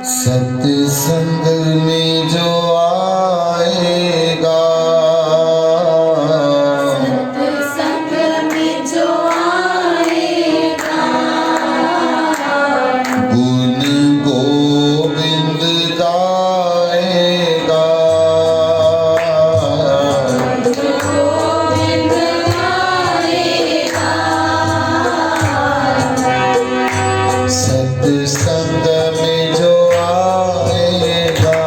सत्संग में जो आएगा, सत्संग में जो आएगा, गुण गोविंद गाएगा, गोविंद गाएगा। सत्संग में जो आएगा,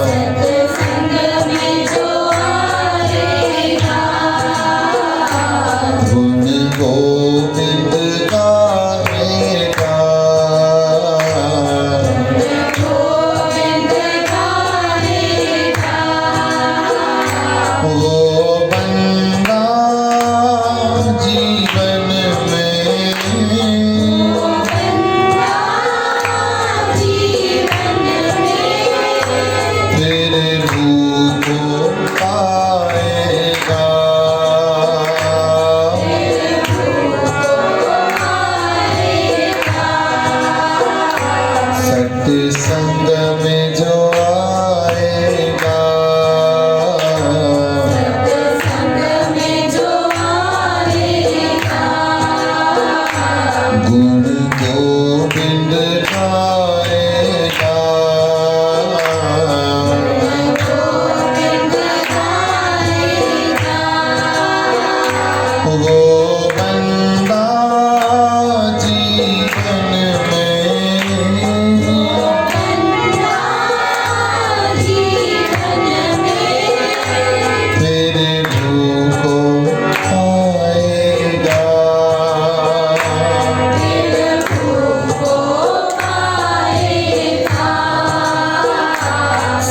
सत्संग में जो आएगा, गुण गोविंद गाएगा, गोविंद गाएगा। वो बंदा जीवन में जीवन में तेरे रूप को पाएगा, सत्संग में जो आएगा, सत्संग में जो आएगा, गुण गोविंद गाएगा, गोविंद गाएगा। वो बंदा जीवन में जीवन में तेरे रूप को पाएगा,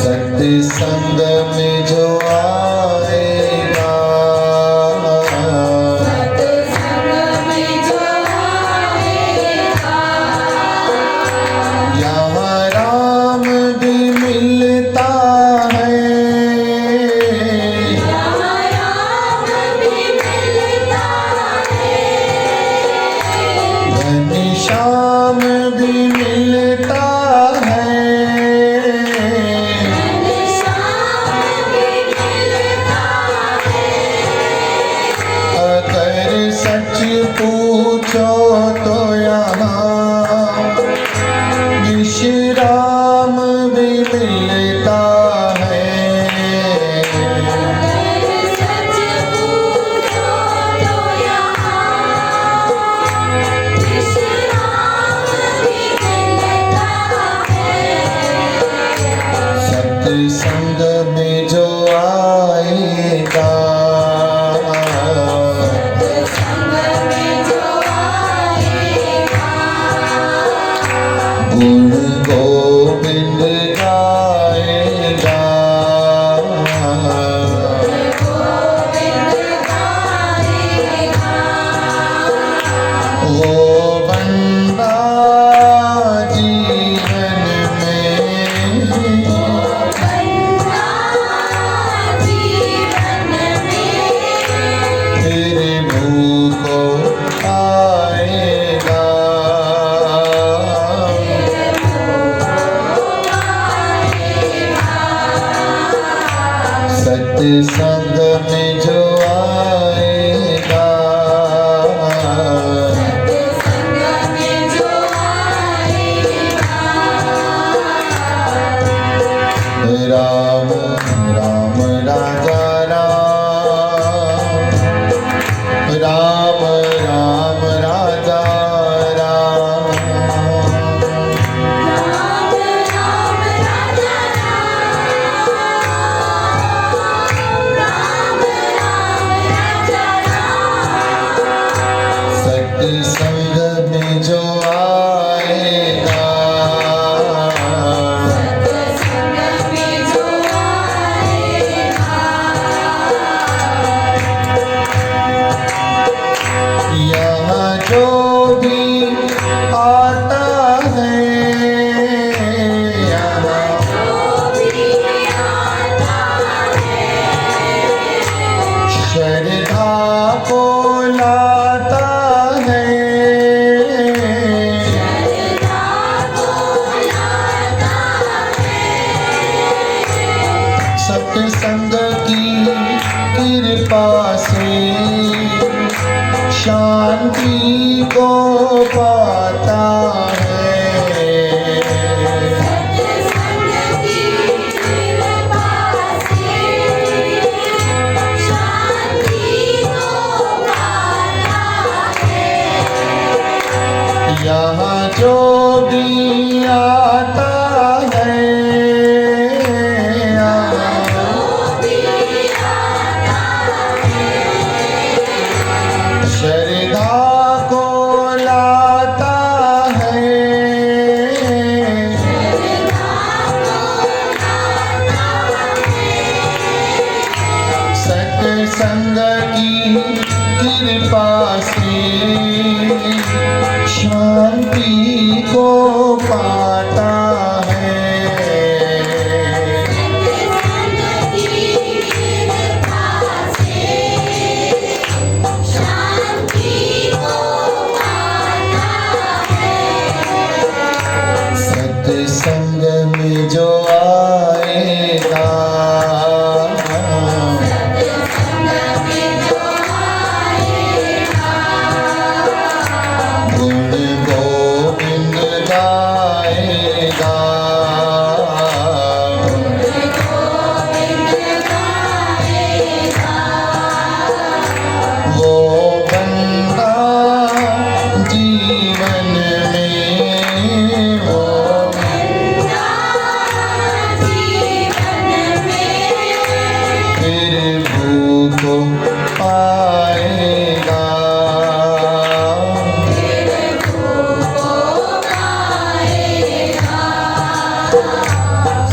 सत्संग में जो आएगा, सत्संग में जो आएगा, यहाँ राम भी मिलता है, राम भी मिलता है, घनश्याम भी मिलता है, घनश्याम भी मिलता है। अगर सच पूछो तो यहाँ विश्राम भी मिलता है, सच पूछो तो यहाँ विश्राम भी मिलता है, सत्संग में जो आएगा, सत्संग में जो आएगा, गुण गोविंद गाएगा, गोविंद गाएगा। वो बंदा जीवन में जीवन में तेरे मुँह को पाएगा, सत्संग में जो आएगा, सत्संग में जो आएगा, राम राम राजा राम, राम राम राजा राम, राम राम राजा राम, सत्संग की कृपा से शांति को पाता है। सत्संग की कृपा से शांति को पाता है। यहाँ जो भी आता है, श्रद्धा को लाता है। सत्संग की कृपा से शांति को पाता है। सत्संग में जो आएगा, गुण गोविंद गाएगा, वो बंदा जीवन में, वो फिर भूख पाएगा।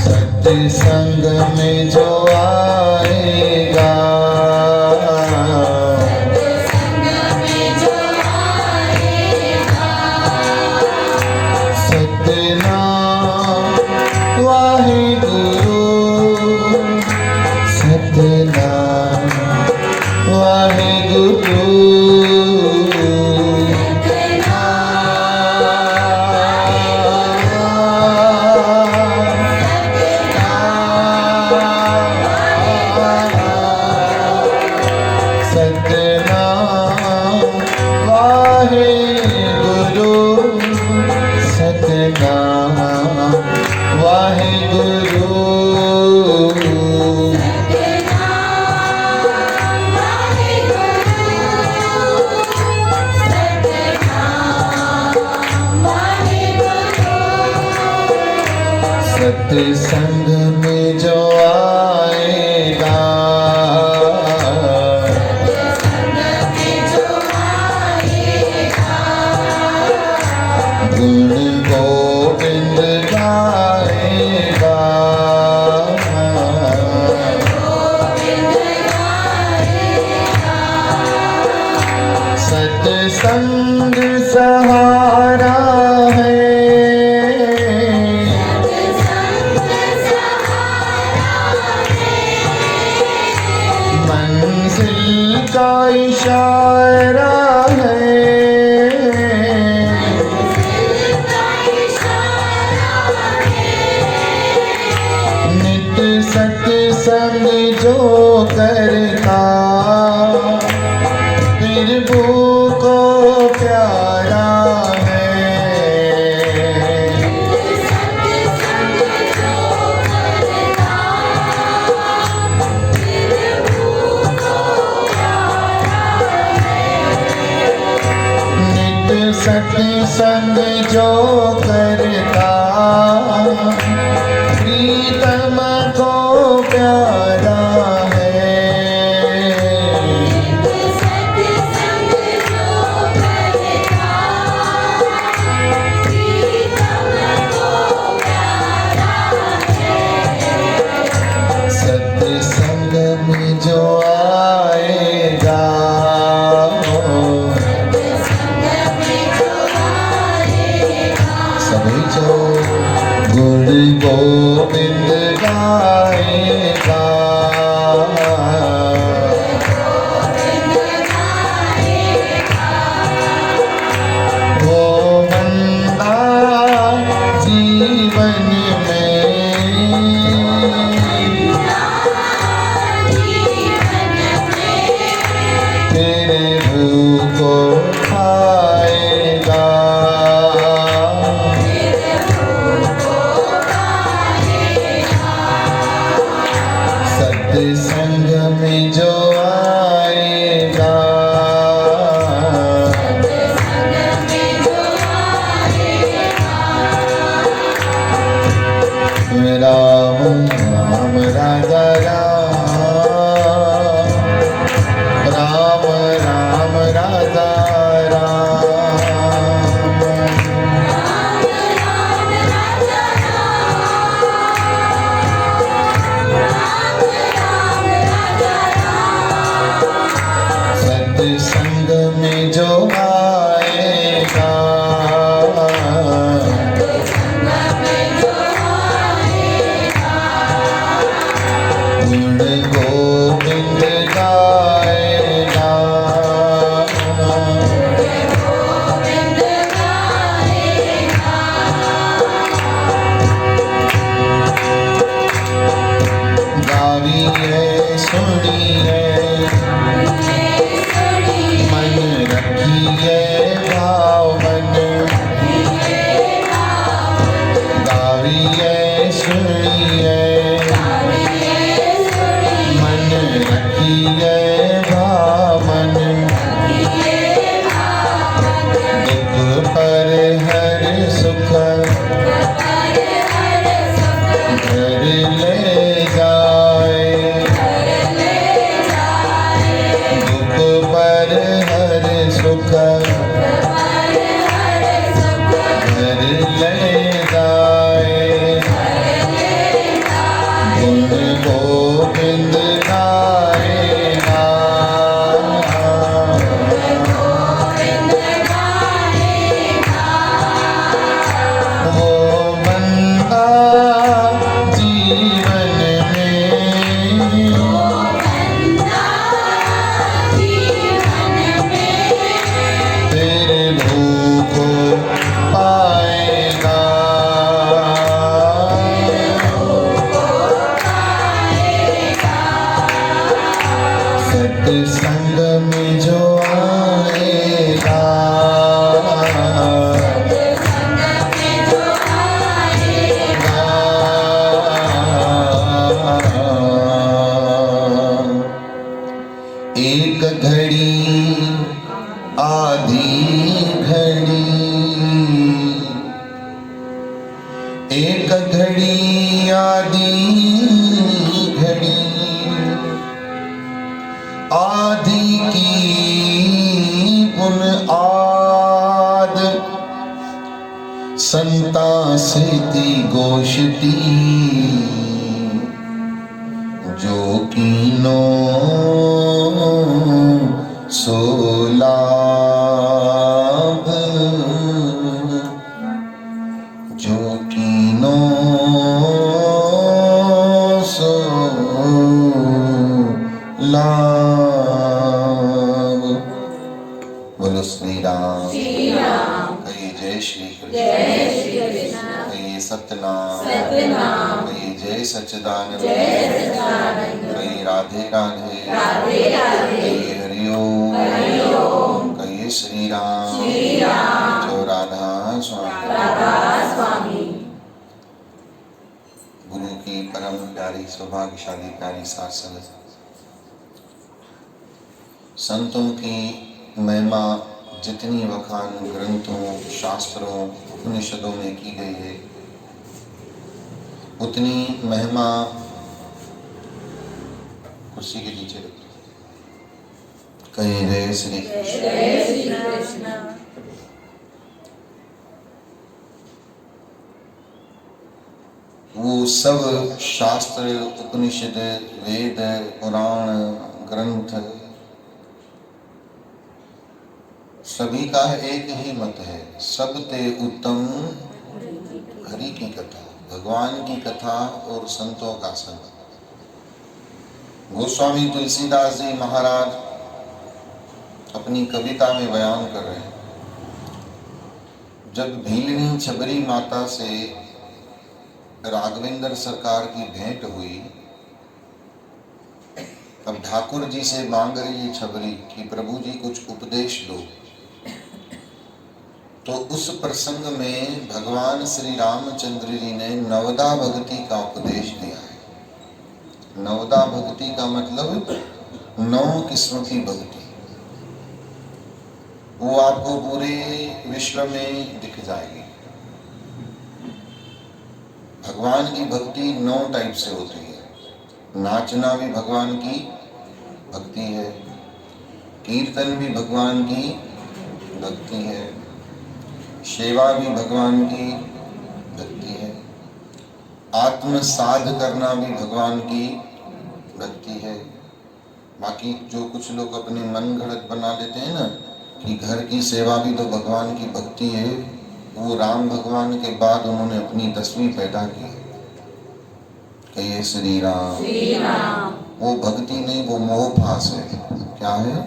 सत्संग में जो आएगा, सतनाम वाहेगुरु, सतनाम वाहेगुरु। सतनाम वाहेगुरु, सतनाम वाहेगुरु। सत्संग में जो आएगा, गुण गोविंद गाएगा, सत्संग सहारा है, मंजिल का इशारा है। नित्य सत्संग जो करता, प्रभु को प्यारा है। नित्य सत्संग जो करता, प्रीतम को प्यारा है। सत्संग में जो आएगा, सभी जो गुण गोविंद गाएगा, वो बंदा जीवन में राम राम राजा राम, राम राम राजा राम। सत्संग में जो आएगा, गुण गोविंद गाएगा, गाविए सुनिए मन रखिए भाव मन, गाविए सुनिए मन रखिए भाव मन, दुख पर हर सुख घर ले जाए, दुख पर हर सुख घर ले जाए, गुण गोविंद गाएगा, वो बंदा जीवन में तेरे भूख पाएगा, सत्संग में जो आएगा, एक घड़ी आधी घड़ी, एक घड़ी आधी घड़ी, आधी की बुनियाद संता सेती गोष्ठी, जो कीनो सो लाभ, जो कीनो सो लाभ। बोलो श्री राम, कहिए जय श्री कृष्ण, कहिए सतनाम, कहिए जय सच्चिदानंद, कहिए राधे राधे, कहिए हरिओम, कहिए श्री राम, जो राधा स्वामी। गुरु की परम प्यारी सौभाग्यशाली प्यारी साथ संगत, संतों की महिमा जितनी वखान ग्रंथों, शास्त्रों, उपनिषदों में की गई है, उतनी महिमा कुर्सी के नीचे रखी। कहिए जय श्री कृष्ण। वो सब शास्त्र, उपनिषद, वेद, पुराण, ग्रंथ, सभी का एक ही मत है, सब ते उत्तम हरि की कथा, भगवान की कथा और संतों का संग। गोस्वामी तुलसीदास जी महाराज अपनी कविता में बयान कर रहे हैं, जब भीलनी छबरी माता से राघवेंद्र सरकार की भेंट हुई, अब ठाकुर जी से मांग रही है छबरी कि प्रभु जी कुछ उपदेश दो, तो उस प्रसंग में भगवान श्री रामचंद्र जी ने नवदा भक्ति का उपदेश दिया है। नवदा भक्ति का मतलब 9 किस्म की भक्ति, वो आपको पूरे विश्व में दिख जाएगी। भगवान की भक्ति 9 टाइप से होती है। नाचना भी भगवान की भक्ति है, कीर्तन भी भगवान की भक्ति है, सेवा भी भगवान की भक्ति है, आत्म साध करना भी भगवान की भक्ति है। बाकी जो कुछ लोग अपने मन घड़त बना लेते हैं ना कि घर की सेवा भी तो भगवान की भक्ति है, वो राम भगवान के बाद उन्होंने अपनी 10वीं पैदा की। कहिए श्री राम। श्री राम। वो भक्ति नहीं, वो मोह पास है। क्या है?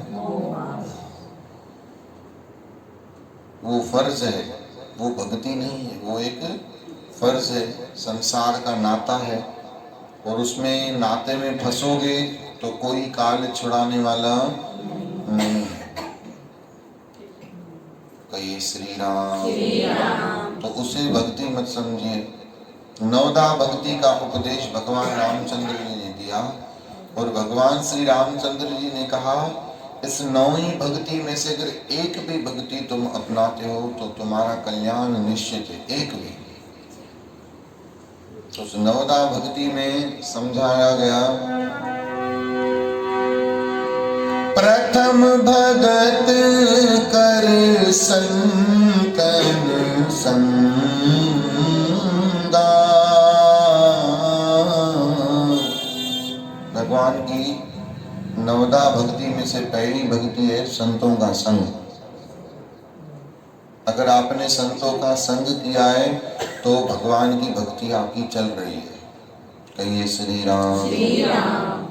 वो फर्ज है, वो भक्ति नहीं है, वो एक फर्ज है, संसार का नाता है। और उसमें नाते में फंसोगे तो कोई काल छुड़ाने वाला नहीं है। कहिए श्री राम। श्री राम। तो उसे भक्ति मत समझिए। नवदा भक्ति का उपदेश भगवान रामचंद्र जी ने दिया और भगवान श्री रामचंद्र जी ने कहा इस 9वीं भक्ति में से अगर एक भी भक्ति तुम अपनाते हो तो तुम्हारा कल्याण निश्चित है। एक भी। तो उस नवदा भक्ति में समझाया गया, प्रथम भगत कर संतन संगा। भगवान की नवदा भक्ति में से पहली भक्ति है संतों का संग। अगर आपने संतों का संग किया है तो भगवान की भक्ति आपकी चल रही है। कहिए श्री राम। श्री राम।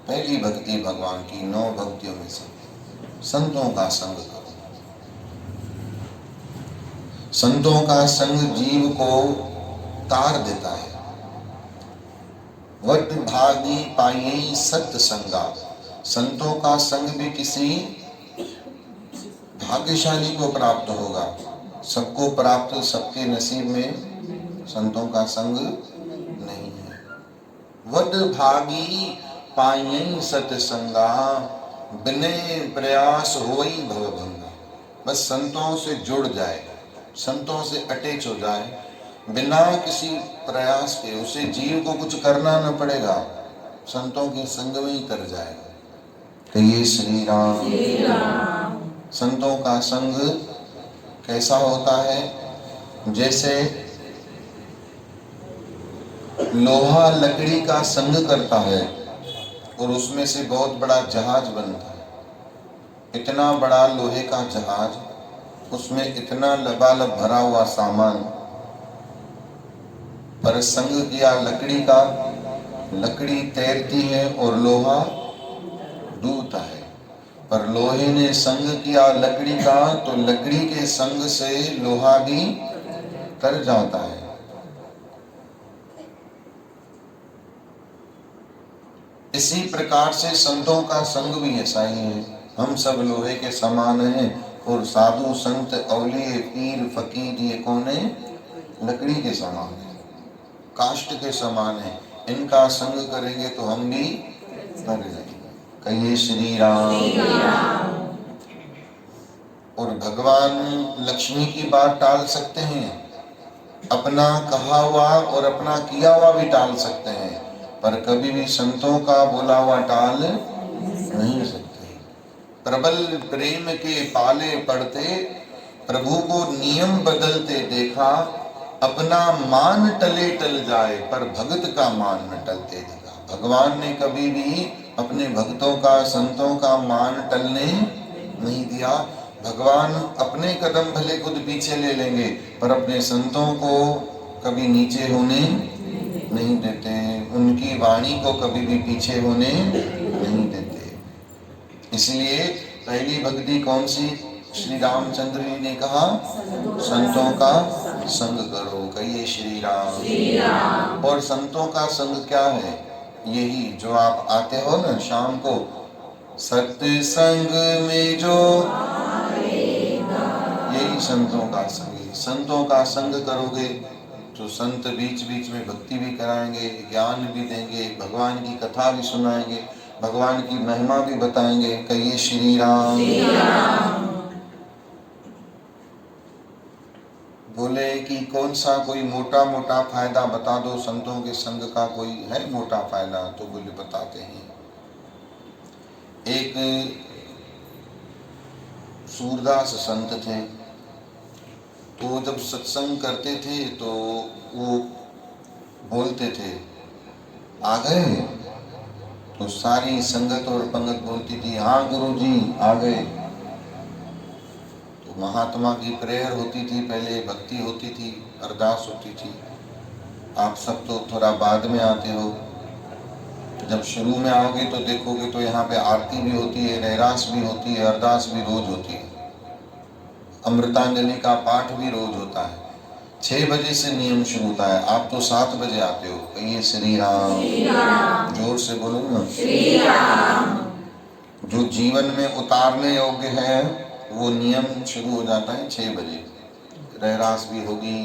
पहली भक्ति भगवान की 9 भक्तियों में से संतों का संग करो। संतों का संग जीव को तार देता है। वट भागी पाई सत्य संगा। संतों का संग भी किसी भाग्यशाली को प्राप्त होगा। सबको प्राप्त, सबके नसीब में संतों का संग नहीं है। वट भागी पाई सत्य संगा, बिने प्रयास होई भवभंगा। बस संतों से जुड़ जाए, संतों से अटैच हो जाए, बिना किसी प्रयास के, उसे जीव को कुछ करना न पड़ेगा, संतों के संग में ही कर जाएगा। कहिए श्री राम। श्री राम। संतों का संग कैसा होता है? जैसे लोहा लकड़ी का संग करता है और उसमें से बहुत बड़ा जहाज बनता है। इतना बड़ा लोहे का जहाज, उसमें इतना लबालब भरा हुआ सामान, पर संग किया लकड़ी का, लकड़ी तैरती है और लोहा डूबता है। पर लोहे ने संग किया लकड़ी का तो लकड़ी के संग से लोहा भी तर जाता है। इसी प्रकार से संतों का संग भी ऐसा ही है। हम सब लोहे के समान हैं और साधु संत औलिए पीर फकीर ये कौन है? लकड़ी के समान है, काष्ठ के समान है। इनका संग करेंगे तो हम भी तर जाएंगे। कहिए श्री राम। और भगवान लक्ष्मी की बात टाल सकते हैं, अपना कहा हुआ और अपना किया हुआ भी टाल सकते हैं, पर कभी भी संतों का बोला हुआ टाल नहीं सकते। प्रबल प्रेम के पाले पड़ते, प्रभु को नियम बदलते देखा। अपना मान टले टल जाए, पर भगत का मान न टलते देखा। भगवान ने कभी भी अपने भक्तों का, संतों का मान टलने नहीं दिया। भगवान अपने कदम भले खुद पीछे ले लेंगे, पर अपने संतों को कभी नीचे होने नहीं देते, उनकी वाणी को कभी भी पीछे होने नहीं देते। इसलिए पहली भक्ति कौन सी? श्री रामचंद्र जी ने कहा संतों का संग करो। कहिए श्री राम। श्री राम। और संतों का संग क्या है? यही जो आप आते हो ना शाम को, सत्संग में जो यही संतों का संग है। संतों का संग करोगे तो संत बीच बीच में भक्ति भी कराएंगे, ज्ञान भी देंगे, भगवान की कथा भी सुनाएंगे, भगवान की महिमा भी बताएंगे। कहिए श्री राम। श्री राम। बोले कि कौन सा कोई मोटा मोटा फायदा बता दो, संतों के संग का कोई है मोटा फायदा? तो बोले बताते हैं। एक सूरदास संत थे, तो जब सत्संग करते थे तो वो बोलते थे आ गए, तो सारी संगत और पंगत बोलती थी हाँ गुरुजी आ गए। तो महात्मा की प्रेयर होती थी, पहले भक्ति होती थी, अरदास होती थी। आप सब तो थोड़ा बाद में आते हो, जब शुरू में आओगे तो देखोगे तो यहाँ पे आरती भी होती है, रहरास भी होती है, अरदास भी रोज होती है, अमृतांजलि का पाठ भी रोज होता है। 6 बजे से नियम शुरू होता है, आप तो 7 बजे आते हो। कहिए श्री राम, जोर से बोलो ना श्री राम। जो जीवन में उतारने योग्य है वो नियम शुरू हो जाता है 6 बजे। रहरास भी होगी,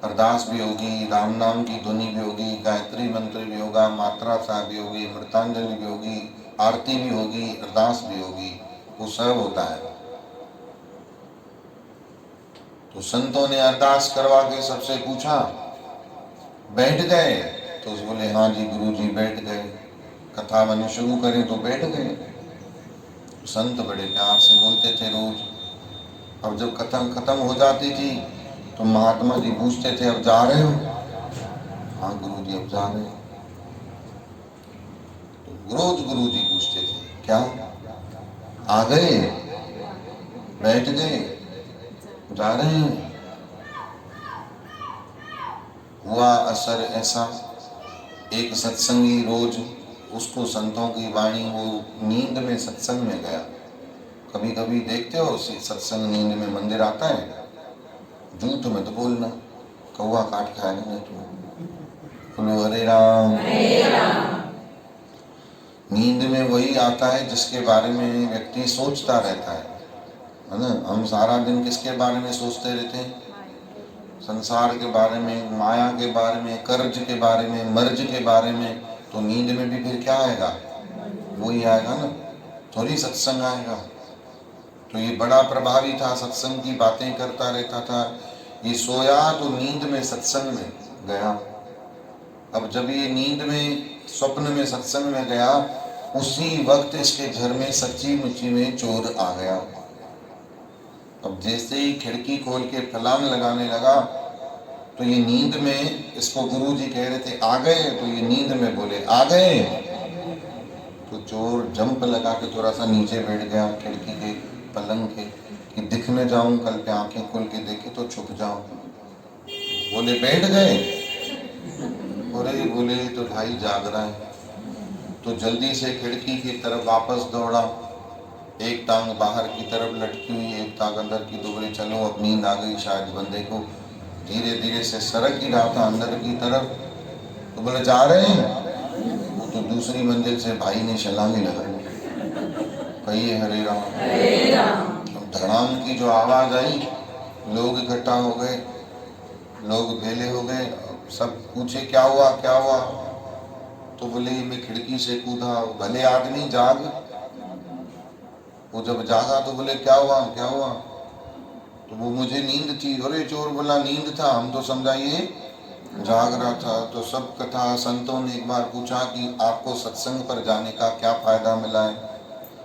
अरदास भी होगी, राम नाम की ध्वनि भी होगी, गायत्री मंत्र भी होगा, मात्रा साहब भी होगी, अमृतांजलि भी होगी, आरती भी होगी, अरदास भी होगी, वो सब होता है। तो संतों ने अरदास करवा के सबसे पूछा बैठ गए? तो बोले हाँ जी गुरु जी बैठ गए। कथा मैंने शुरू करें तो बैठ गए। संत बड़े प्यार से बोलते थे रोज। अब जब कथा खत्म हो जाती थी तो महात्मा जी पूछते थे अब जा रहे हो? हाँ गुरु जी अब जा रहे हो। तो रोज गुरु जी पूछते थे क्या आ गए, बैठ गए, जा रहे हैं? हुआ असर ऐसा, एक सत्संगी रोज उसको संतों की वाणी, वो नींद में सत्संग में गया। कभी कभी देखते हो सत्संग नींद में मंदिर आता है, झूठ मत बोलना, कौवा काट खाएगा नहीं तो। बोलो हरे राम। नींद में वही आता है जिसके बारे में व्यक्ति सोचता रहता है ना। हम सारा दिन किसके बारे में सोचते रहते हैं? संसार के बारे में, माया के बारे में, कर्ज के बारे में, मर्ज के बारे में। तो नींद में भी फिर क्या आएगा? वही आएगा ना, थोड़ी सत्संग आएगा। तो ये बड़ा प्रभावी था, सत्संग की बातें करता रहता था। ये सोया तो नींद में सत्संग में गया। अब जब ये नींद में स्वप्न में सत्संग में गया, उसी वक्त इसके घर में सच्ची मुच्ची में चोर आ गया। अब जैसे ही खिड़की खोल के फलांग लगाने लगा तो ये नींद में, इसको गुरुजी कह रहे थे आ गए, तो ये नींद में बोले आ गए। तो चोर जंप लगा के थोड़ा सा नीचे बैठ गया खिड़की के पलंग के, कि दिख न जाऊं, कल पे आंखें खोल के देखे तो छुप जाऊं। बोले बैठ गए? बोले तो भाई जाग रहा है। तो जल्दी से खिड़की की तरफ वापस दौड़ा, एक टांग बाहर की तरफ लटकी हुई, एक टांग अंदर की। तो बोले चलो अब नींद आ गई शायद बंदे को। धीरे धीरे से सरक ही रहा था अंदर की तरफ। तो बोले जा रहे हैं? वो तो दूसरी मंजिल से भाई ने छलांगे लगाई। कहिए हरे राम। धड़ाम की जो आवाज आई, लोग इकट्ठा हो गए, लोग भेले हो गए। सब पूछे क्या हुआ क्या हुआ? तो बोले मैं खिड़की से कूदा। भले आदमी जाग। वो जब जागा तो बोले क्या हुआ क्या हुआ? तो वो मुझे नींद थी। अरे चोर बोला नींद था, हम तो समझा ये जाग रहा था। तो सब कथा संतों ने एक बार पूछा कि आपको सत्संग पर जाने का क्या फायदा मिला है?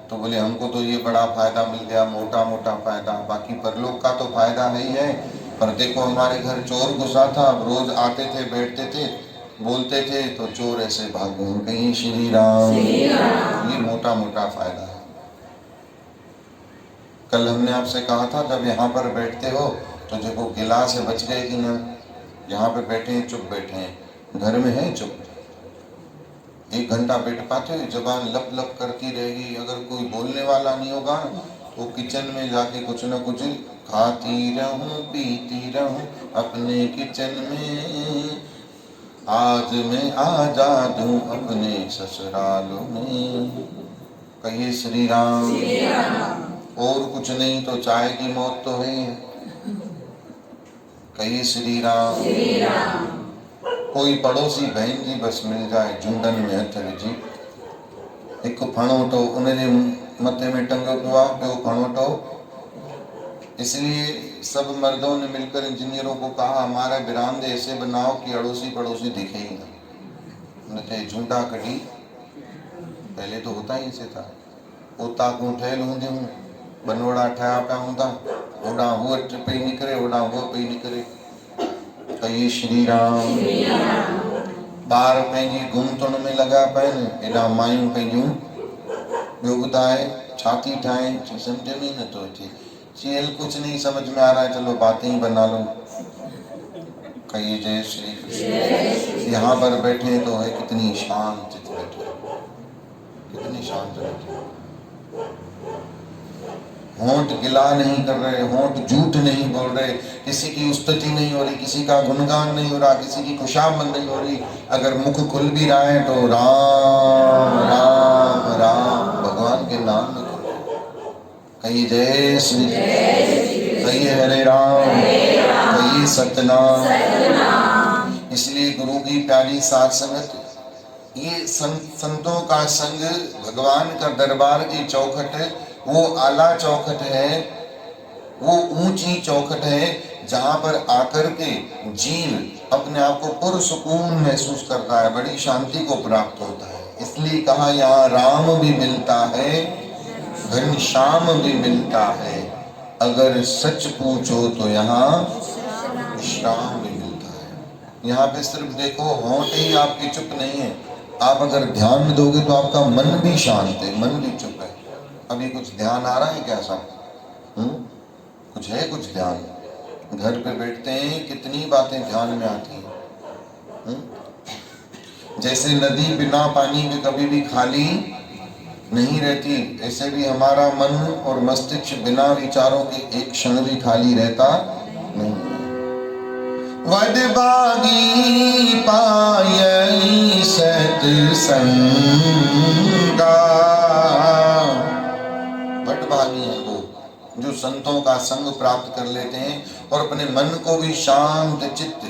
तो बोले हमको तो ये बड़ा फायदा मिल गया, मोटा मोटा फायदा, बाकी परलोक का तो फायदा नहीं है। पर देखो हमारे घर चोर घुसा था, अब रोज आते थे, बैठते थे, बोलते थे, तो चोर ऐसे भाग गए। कहीं श्री राम। ये मोटा मोटा फायदा है। कल हमने आपसे कहा था जब यहाँ पर बैठते हो तो देखो गिला से बच गए कि ना। यहाँ पे बैठे हैं चुप बैठे हैं, घर में है चुप। 1 घंटा बैठ पाते हो? जबान लप लप करती रहेगी। अगर कोई बोलने वाला नहीं होगा तो किचन में जाके कुछ ना कुछ खाती रहूं पीती रहूं अपने किचन में। आज मैं आजाद हूँ अपने ससुरालों में। कहिए श्री राम। और कुछ नहीं तो चाय की मौत तो है। कहिए श्री राम। कोई पड़ोसी बहन जी बस मिल जाए, झुंडन में हथ विझी, एक फणोटो उनजे मथे में टंग पियो आहे, ॿियो फणोटो इसलिए सब मर्दों ने मिलकर इंजीनियरों को कहा हमारा बरामदे ऐसे बनाओ कि अड़ोसी पड़ोसी दिखे ही ना, न झूठा कटी। पहले तो होता ही ऐसे था, उता को ठहल हूंदी हूँ बनोड़ा ठाया पिया हूंदा, ओॾां हुअ पई निकिरे ओॾां हुअ पई निकिरे। कई श्री राम। ॿार पंहिंजी घुमतुण में लॻा पिया आहिनि, एॾा मायूं पंहिंजूं ॿियो ॿुधाए छा थी ठाहे सम्झ में ही नथो अचे। चल कुछ नहीं समझ में आ रहा है, चलो बातें ही बना लो। कहिए जय श्री कृष्ण। यहाँ पर बैठे तो है कितनी शांत चित बैठे, कितनी शांत बैठे। होंठ गिला नहीं कर रहे, होंठ झूठ नहीं बोल रहे, किसी की स्तुति नहीं हो रही, किसी का गुणगान नहीं हो रहा, किसी की खुशामद नहीं हो रही। अगर मुख खुल भी रहा है तो राम राम राम भगवान के नाम में खुल रहे। कहिए जय श्री, कहिए हरे राम, कहिए सतनाम। इसलिए गुरु की प्यारी साथ संगत, ये संतों का संग, भगवान का दरबार की चौखट है, वो आला चौखट है, वो ऊंची चौखट है, जहां पर आकर के जीव अपने आप को पुरसुकून महसूस करता है, बड़ी शांति को प्राप्त होता है। इसलिए कहा यहाँ राम भी मिलता है, घनश्याम भी मिलता है, अगर सच पूछो तो यहाँ विश्राम भी मिलता है। यहाँ पे सिर्फ देखो होंठ ही आपकी चुप नहीं है, आप अगर ध्यान में दोगे तो आपका मन भी शांत है, मन भी चुप है। अभी कुछ ध्यान आ रहा है क्या सब? कुछ है, कुछ ध्यान? घर पे बैठते हैं कितनी बातें ध्यान में आती हैं। जैसे नदी बिना पानी के कभी भी खाली नहीं रहती, ऐसे भी हमारा मन और मस्तिष्क बिना विचारों के एक क्षण भी खाली रहता नहीं। वडभागी पायई सत्संगा, वडभागी है वो जो संतों का संग प्राप्त कर लेते हैं और अपने मन को भी शांत चित्त,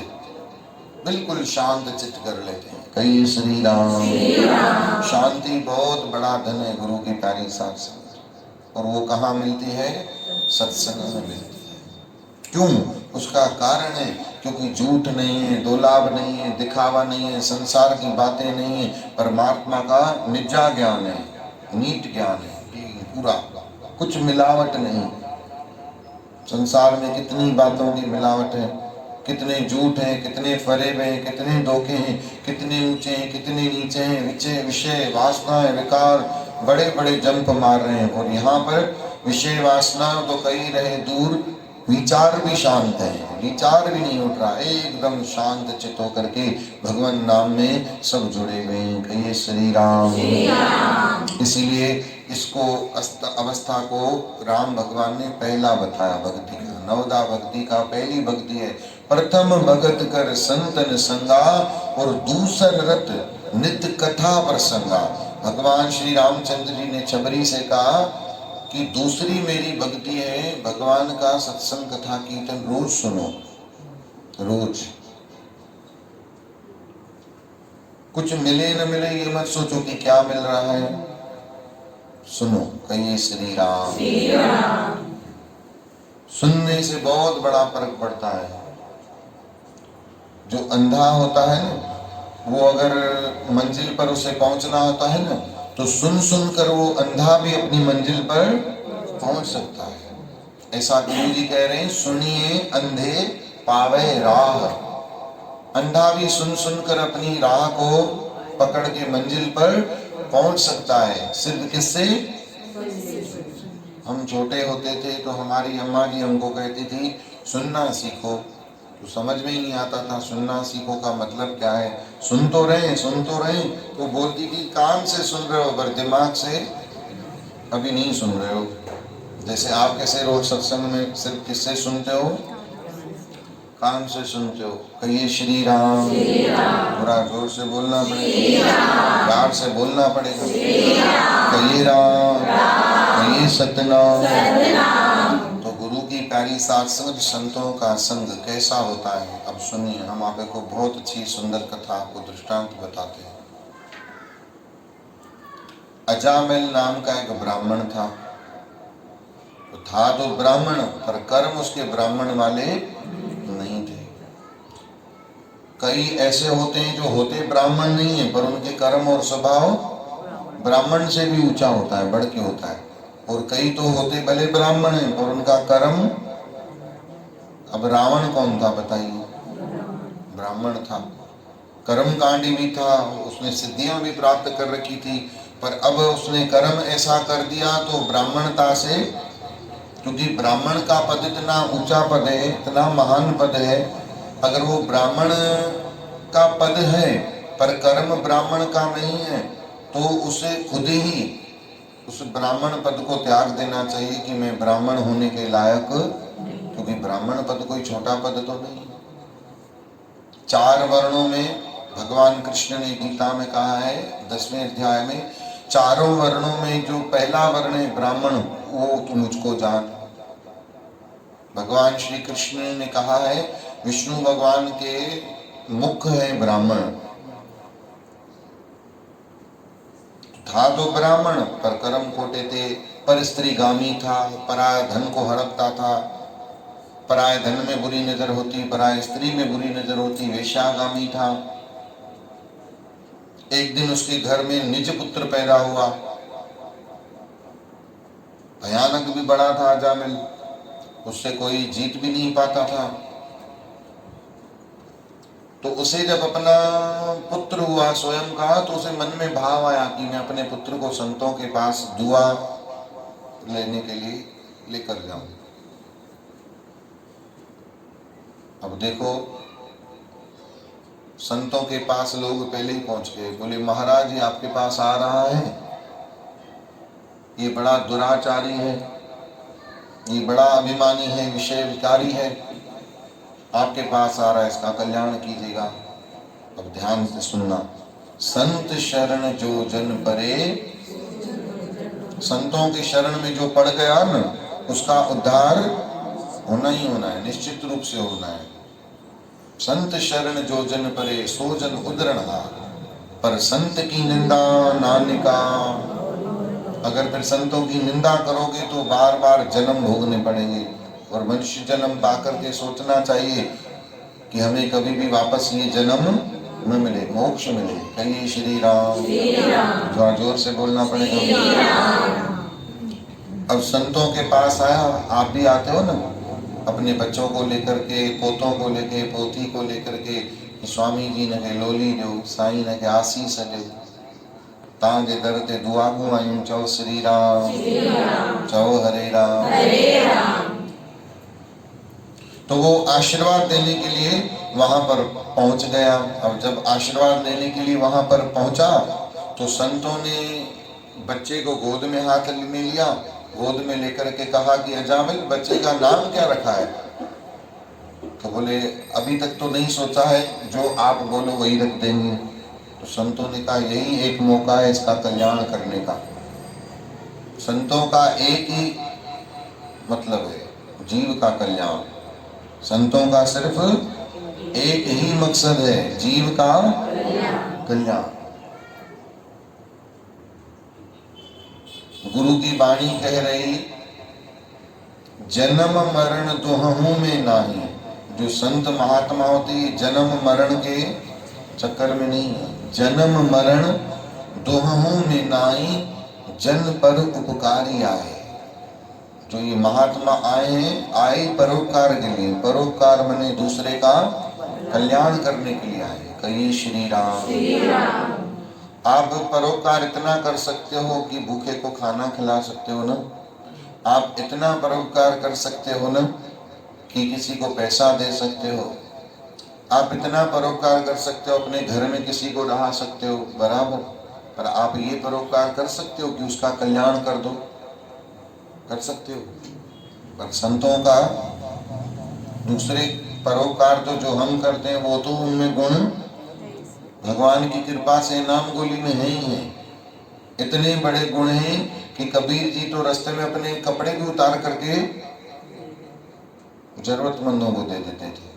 बिल्कुल शांत चित्त कर लेते हैं। कहिए श्री राम। शांति बहुत बड़ा धन है गुरु की प्यारी साथ संगत, और वो कहाँ मिलती है? सत्संग में मिलती है। क्यों? उसका कारण है क्योंकि झूठ नहीं है, दोलाभ नहीं है, दिखावा नहीं है, संसार की बातें नहीं है, परमात्मा का निजा ज्ञान है, नीट ज्ञान है पूरा, कुछ मिलावट नहीं। संसार में कितनी बातों की मिलावट है, कितने झूठ हैं, कितने फरेब हैं, कितने धोखे हैं, कितने ऊंचे हैं, कितने नीचे हैं, विषय वासनाएं विकार बड़े बड़े जंप मार रहे हैं। और यहाँ पर विषय वासना तो कहीं रहे दूर, विचार भी शांत है, विचार भी नहीं उठ रहा, एकदम शांत चित्त होकर के भगवान नाम में सब जुड़े हुए हैं। कहिए श्री राम। इसीलिए इसको अवस्था को राम भगवान ने पहला बताया भक्ति का, नवदा भक्ति का पहली भक्ति है। प्रथम भगत कर संतन संगा और दूसर रत नित्य कथा प्रसंगा। भगवान श्री रामचंद्र जी ने छबरी से कहा कि दूसरी मेरी भक्ति है भगवान का सत्संग कथा कीर्तन रोज सुनो, रोज। कुछ मिले न मिले ये मत सोचो कि क्या मिल रहा है, सुनो। कहिए श्री राम। सुनने से बहुत बड़ा फर्क पड़ता है। जो अंधा होता है ना, वो अगर मंजिल पर उसे पहुंचना होता है ना, तो सुन सुन कर वो अंधा भी अपनी मंजिल पर पहुंच सकता है। ऐसा गुरु जी कह रहे हैं, सुनिए अंधे पावे राह। अंधा भी सुन सुन कर अपनी राह को पकड़ के मंजिल पर पहुंच सकता है। सिर्फ किससे? हम छोटे होते थे तो हमारी अम्मा जी हमको कहती थी सुनना सीखो, तो समझ में ही नहीं आता था सुनना सीखो का मतलब क्या है। सुन तो रहे तो बोलती थी कान से सुन रहे हो पर दिमाग से अभी नहीं सुन रहे हो। जैसे आप कैसे रोज सत्संग में सिर्फ किससे सुनते हो? कान से सुनते हो। कहिए श्री राम। पूरा जोर से बोलना पड़ेगा, प्यार से बोलना पड़ेगा। कहिए राम, कहिए सतनाम। तो गुरु की प्यारी साथ संगत, संतों का संग कैसा होता है अब सुनिए। हम आपको बहुत अच्छी सुंदर कथा आपको दृष्टांत बताते हैं। अजामिल नाम का एक ब्राह्मण था। तो था तो ब्राह्मण, पर कर्म उसके ब्राह्मण वाले नहीं थे। कई ऐसे होते हैं जो होते ब्राह्मण नहीं है, पर उनके कर्म और स्वभाव ब्राह्मण से भी ऊंचा होता है, बढ़ के होता है। और कई तो होते भले ब्राह्मण हैं, पर उनका कर्म, अब रावण कौन था बताइए? ब्राह्मण था, कर्मकांडी भी था, उसने सिद्धियां भी प्राप्त कर रखी थी, पर अब उसने कर्म ऐसा कर दिया तो ब्राह्मणता से, क्योंकि ब्राह्मण का पद इतना ऊंचा पद है, इतना महान पद है, अगर वो ब्राह्मण का पद है पर कर्म ब्राह्मण का नहीं है, तो उसे खुद ही उस ब्राह्मण पद को त्याग देना चाहिए कि मैं ब्राह्मण होने के लायक, क्योंकि ब्राह्मण पद कोई छोटा पद तो नहीं। 4 वर्णों में भगवान कृष्ण ने गीता में कहा है 10वें अध्याय में, चारों वर्णों में जो पहला वर्ण है ब्राह्मण, वो तू मुझको जान। भगवान श्री कृष्ण ने कहा है विष्णु भगवान के मुख है ब्राह्मण। था तो ब्राह्मण पर कर्म खोटे थे, पर स्त्रीगामी था, पराय धन को हड़पता था, पराय धन में बुरी नजर होती, पराय स्त्री में बुरी नजर होती, वेश्यागामी था। एक दिन उसके घर में निज पुत्र पैदा हुआ, भयानक भी बड़ा था अजामिल, उससे कोई जीत भी नहीं पाता था। तो उसे जब अपना पुत्र हुआ स्वयं का, तो उसे मन में भाव आया कि मैं अपने पुत्र को संतों के पास दुआ लेने के लिए लेकर जाऊं। अब देखो, संतों के पास लोग पहले ही पहुंच गए, बोले महाराज ये आपके पास आ रहा है, ये बड़ा दुराचारी है, ये बड़ा अभिमानी है, विषय विकारी है, आपके पास आ रहा है, इसका कल्याण कीजिएगा। अब ध्यान से सुनना, संत शरण जो जन परे, संतों की शरण में जो पड़ गया न, उसका उद्धार होना ही होना है, निश्चित रूप से होना है। संत शरण जो जन परे सो जन उदरणहार, पर संत की निंदा नानिका। अगर फिर संतों की निंदा करोगे तो बार बार जन्म भोगने पड़ेंगे, और मनुष्य जन्म पाकर के सोचना चाहिए कि हमें कभी भी वापस ये जन्म न मिले, मोक्ष मिले। कहिए श्री राम। थोड़ा जोर से बोलना पड़ेगा। अब संतों के पास आया, आप भी आते हो ना अपने बच्चों को लेकर के, पोतों को लेके, पोती को लेकर के, स्वामी जी ने लोली जो साईं ने के आशीष दे, तांजे दर ते दुआ को आयूं, चओ श्री राम, चओ हरे राम। तो वो आशीर्वाद देने के लिए वहां पर पहुंच गया। अब जब आशीर्वाद देने के लिए वहां पर पहुंचा, तो संतों ने बच्चे को गोद में हाथ में लिया, गोद में लेकर के कहा कि अजामिल बच्चे का नाम क्या रखा है? तो बोले अभी तक तो नहीं सोचा है, जो आप बोलो वही रख देंगे। तो संतों ने कहा यही एक मौका है इसका कल्याण करने का। संतों का एक ही मतलब है, जीव का कल्याण। संतों का सिर्फ एक ही मकसद है, जीव का कल्याण। गुरु की वाणी कह रही, जन्म मरण दुहु में नाही। जो संत महात्मा होते हैं जन्म मरण के चक्कर में नहीं है। जन्म मरण दुहु में नाही, जन पर उपकारी आए। जो ये महात्मा आए हैं, आए परोपकार के लिए। परोपकार माने दूसरे का कल्याण करने के लिए आए। कहिए श्री राम। आप परोपकार इतना कर सकते हो कि भूखे को खाना खिला सकते हो ना। आप इतना परोपकार कर सकते हो ना कि किसी को पैसा दे सकते हो। आप इतना परोपकार कर सकते हो, अपने घर में किसी को रहा सकते हो, बराबर। पर आप ये परोपकार कर सकते हो कि उसका कल्याण कर दो, कर सकते हो। पर संतों का दूसरे परोपकार तो जो हम करते हैं वो तो उनमें गुण भगवान की कृपा से नाम गोली में है ही है। इतने बड़े गुण हैं कि कबीर जी तो रास्ते में अपने कपड़े भी उतार करके जरूरतमंदों को दे देते थे।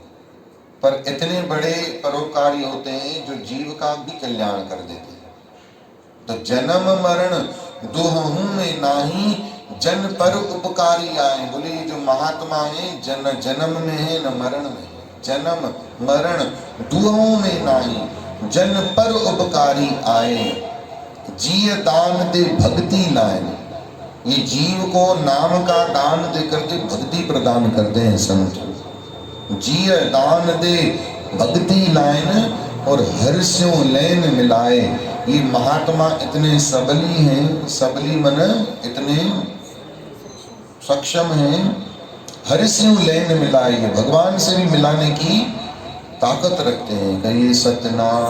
पर इतने बड़े परोपकारी होते हैं जो जीव का भी कल्याण कर देते हैं। तो जन्म मरण दुहु में नाही, जन पर उपकारी आए। बोले ये जो महात्मा है जन जन्म में है न मरण में है, जन्म मरण दुओं में नाही, जन पर उपकारी आए, जीव दान दे भक्ति लाए। ये जीव को नाम का दान दे करके भक्ति प्रदान करते हैं संत। जीव दान दे भक्ति लाइन और हर्ष्यों लैन मिलाए। ये महात्मा इतने सबली हैं, सबली मन इतने सक्षम हैं, हर्ष्यों लैन मिलाए, भगवान से भी मिलाने की ताकत रखते हैं। कहिए सत्यनाम,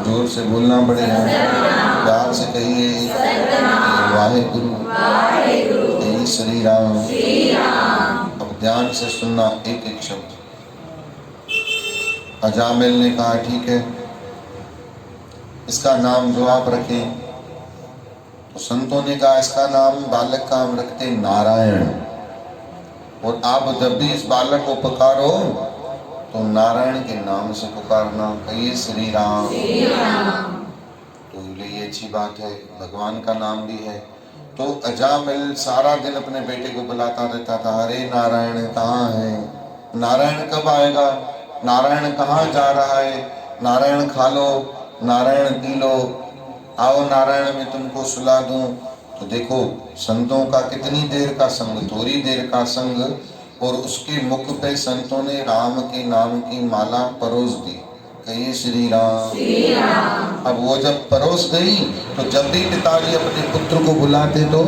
जोर से बोलना पड़ेगा, प्यार से कहिए वाहेगुरु, जय श्री राम। अब ध्यान से सुनना एक एक शब्द। अजामिल ने कहा ठीक है, इसका नाम जो आप रखें, तो संतों ने कहा इसका नाम बालक का हम रखते नारायण, और आप जब भी इस बालक को पुकारो तो नारायण के नाम से पुकारना। कहिए श्री राम। तो ये अच्छी बात है, भगवान का नाम भी है। तो अजामिल सारा दिन अपने बेटे को बुलाता रहता था, अरे नारायण कहाँ है, नारायण कब आएगा, नारायण कहाँ जा रहा है, नारायण खा लो, नारायण पी लो, आओ नारायण मैं तुमको सुला दूं। तो देखो संतों का कितनी देर का संग, थोड़ी देर का संग, और उसके मुख पे संतों ने राम के नाम की माला परोस दी। कहिए श्री राम। अब वो जब परोस गई तो जब भी पिताजी अपने पुत्र को बुलाते तो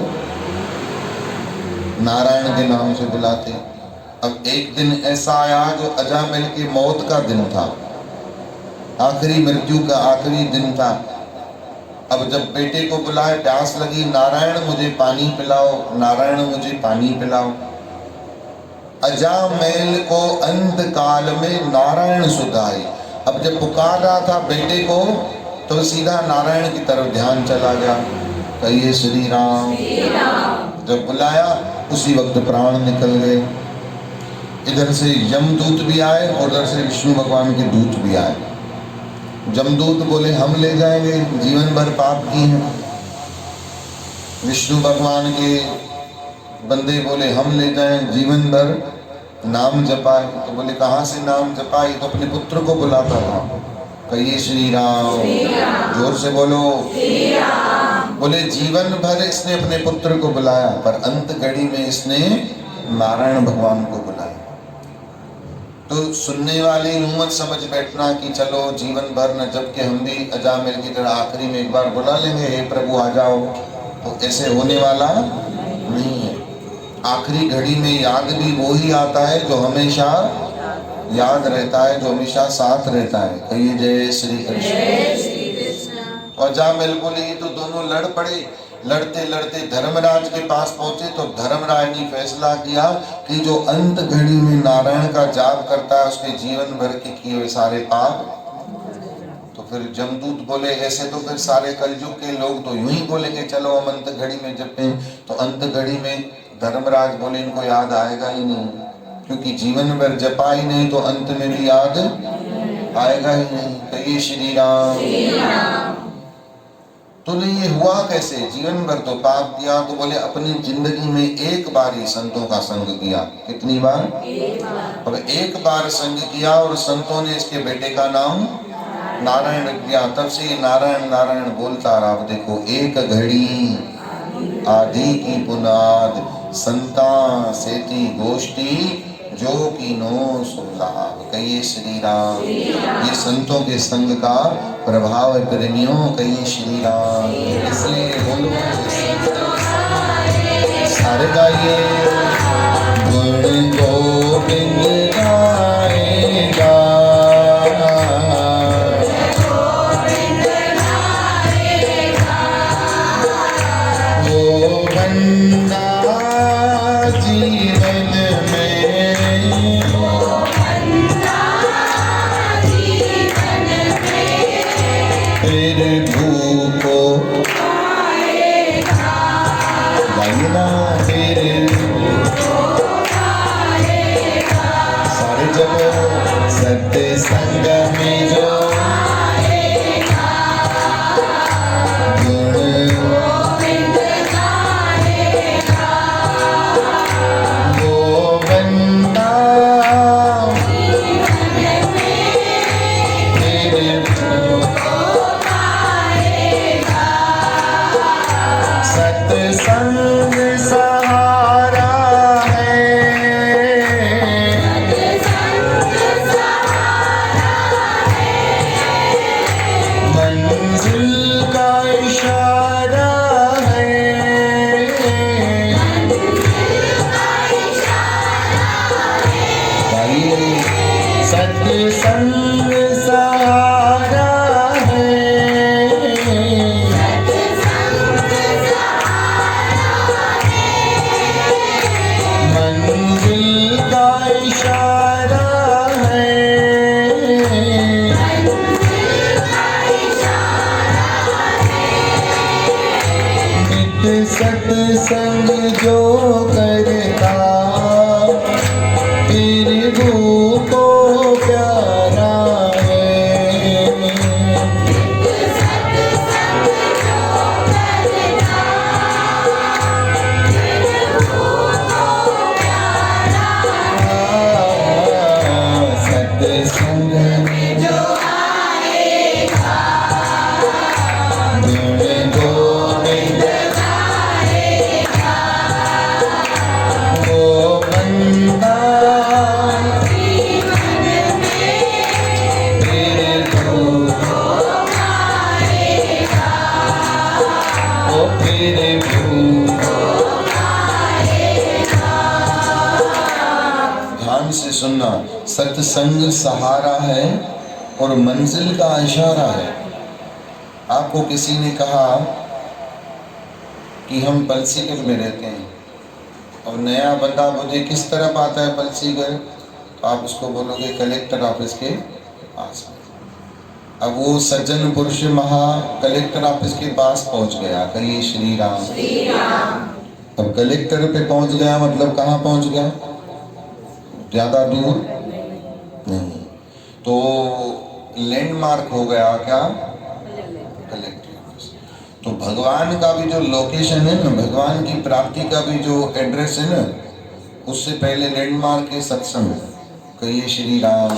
नारायण के नाम से बुलाते। अब एक दिन ऐसा आया जो अजामिल की मौत का दिन था, आखिरी मृत्यु का आखिरी दिन था। अब जब बेटे को बुलाए, प्यास लगी, नारायण मुझे पानी पिलाओ, नारायण मुझे पानी पिलाओ। अजामिल को अंत काल में नारायण सुधाई। अब जब पुकार रहा था बेटे को तो सीधा नारायण की तरफ ध्यान चला गया। कहिए श्री राम। जब बुलाया उसी वक्त प्राण निकल गए। इधर से यमदूत भी आए और उधर से विष्णु भगवान के दूत भी आए। यमदूत बोले हम ले जाएंगे, जीवन भर पाप की हैं। विष्णु भगवान के बंदे बोले हम ले जाएं, जीवन भर नाम जपाए। तो बोले कहाँ से नाम जपाए, तो अपने पुत्र को बुलाता था। कहिए श्री राम। जोर से बोलो। बोले जीवन भर इसने अपने पुत्र को बुलाया, पर अंत घड़ी में इसने नारायण भगवान को बुलाया। तो सुनने वाले यूं मत समझ बैठना कि चलो जीवन भर न जब के हम भी अजामिल की तरह आखिरी में एक बार बुला लेंगे, हे प्रभु आ जाओ, तो ऐसे होने वाला नहीं है। आखिरी घड़ी में याद भी वो ही आता है जो हमेशा याद रहता है, जो हमेशा साथ रहता है। कहिए जय श्री कृष्ण। तो अजामिल बोले ये तो दोनों लड़ पड़े। लड़ते लड़ते धर्मराज के पास पहुंचे तो धर्मराज ने फैसला किया कि जो अंत घड़ी में नारायण का जाप करता है उसके जीवन भर के किए हुए सारे पाप। तो फिर जमदूत बोले ऐसे तो फिर सारे कलयुग के लोग तो यूं ही बोलेंगे चलो हम अंत घड़ी में जपें। तो अंत घड़ी में धर्मराज बोले इनको याद आएगा ही नहीं, क्योंकि जीवन भर जपा ही नहीं तो अंत में भी याद आएगा ही नहीं। कहिए श्री राम। तो नहीं ये हुआ कैसे, जीवन भर तो पाप किया। तो बोले अपनी जिंदगी में एक बार ही संतों का संग किया। कितनी बार? अब एक बार संग किया और संतों ने इसके बेटे का नाम नारायण रख दिया। तब से ये नारायण नारायण बोलता रहा। देखो एक घड़ी आदि की पुनाद संता सेती गोष्ठी जो कीनो सुलाभ। कहिए श्री राम। ये संतों के संग का प्रभाव है प्रेमियों। कहिए श्री राम। इसलिए बोलो सारे गाइए गुण गोविंद गाएगा वो बंदा जीवन फिर भूखो गाइना फिर सारे जगो सत्य संग में जो गुण सत्संग जो करता प्रभु को प्यारा है। सत्संग में जो आएगा गुण गोविंद गाएगा, वो बंदा जीवन में प्रभु को गाएगा, वो प्रभु को गाएगा। ध्यान से सुनना, सत्संग सहारा है और मंजिल का इशारा है। आपको किसी ने कहा कि हम पलसीगढ़ में रहते हैं और नया बंदा मुझे किस तरफ आता है पलसीगढ़, तो आप उसको बोलोगे कलेक्टर ऑफिस के पास में। अब वो सज्जन पुरुष महा कलेक्टर ऑफिस के पास पहुंच गया, कहिए श्री राम। अब कलेक्टर पे पहुंच गया मतलब कहाँ पहुंच गया, ज्यादा दूर नहीं, तो लैंडमार्क हो गया क्या, कलेक्टर ऑफिस। तो भगवान का भी जो लोकेशन है ना, भगवान की प्राप्ति का भी जो एड्रेस है ना, उससे पहले लैंडमार्क है सत्संग। कहिए श्री राम।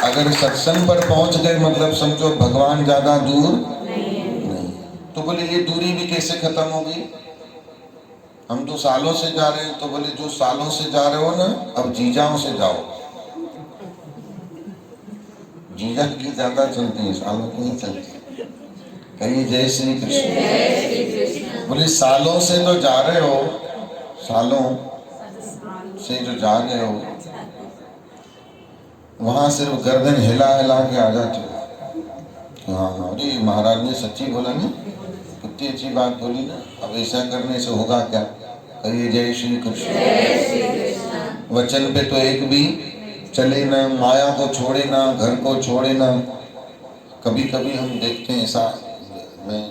अगर सत्संग पर पहुंच गए मतलब समझो भगवान ज्यादा दूर नहीं। तो बोले ये दूरी भी कैसे खत्म होगी, हम तो सालों से जा रहे हैं। तो बोले जो सालों से जा रहे हो ना, अब जीजाओं से जाओ। जीजा की ज्यादा चलती है, सालों की नहीं चलती। कहिए जय श्री कृष्ण। बोले सालों से तो जा रहे हो, सालों से जो जा रहे हो, वहां सिर्फ गर्दन हिला हिला के आ जाते हो। हाँ हाँ, अरे महाराज ने सच्ची बोला नहीं, कितनी अच्छी बात बोली ना। अब ऐसा करने से होगा क्या, कहिए जय श्री कृष्ण। वचन पे तो एक भी चले ना, माया को छोड़े ना, घर को छोड़े ना। कभी कभी हम देखते हैं ऐसा, मैं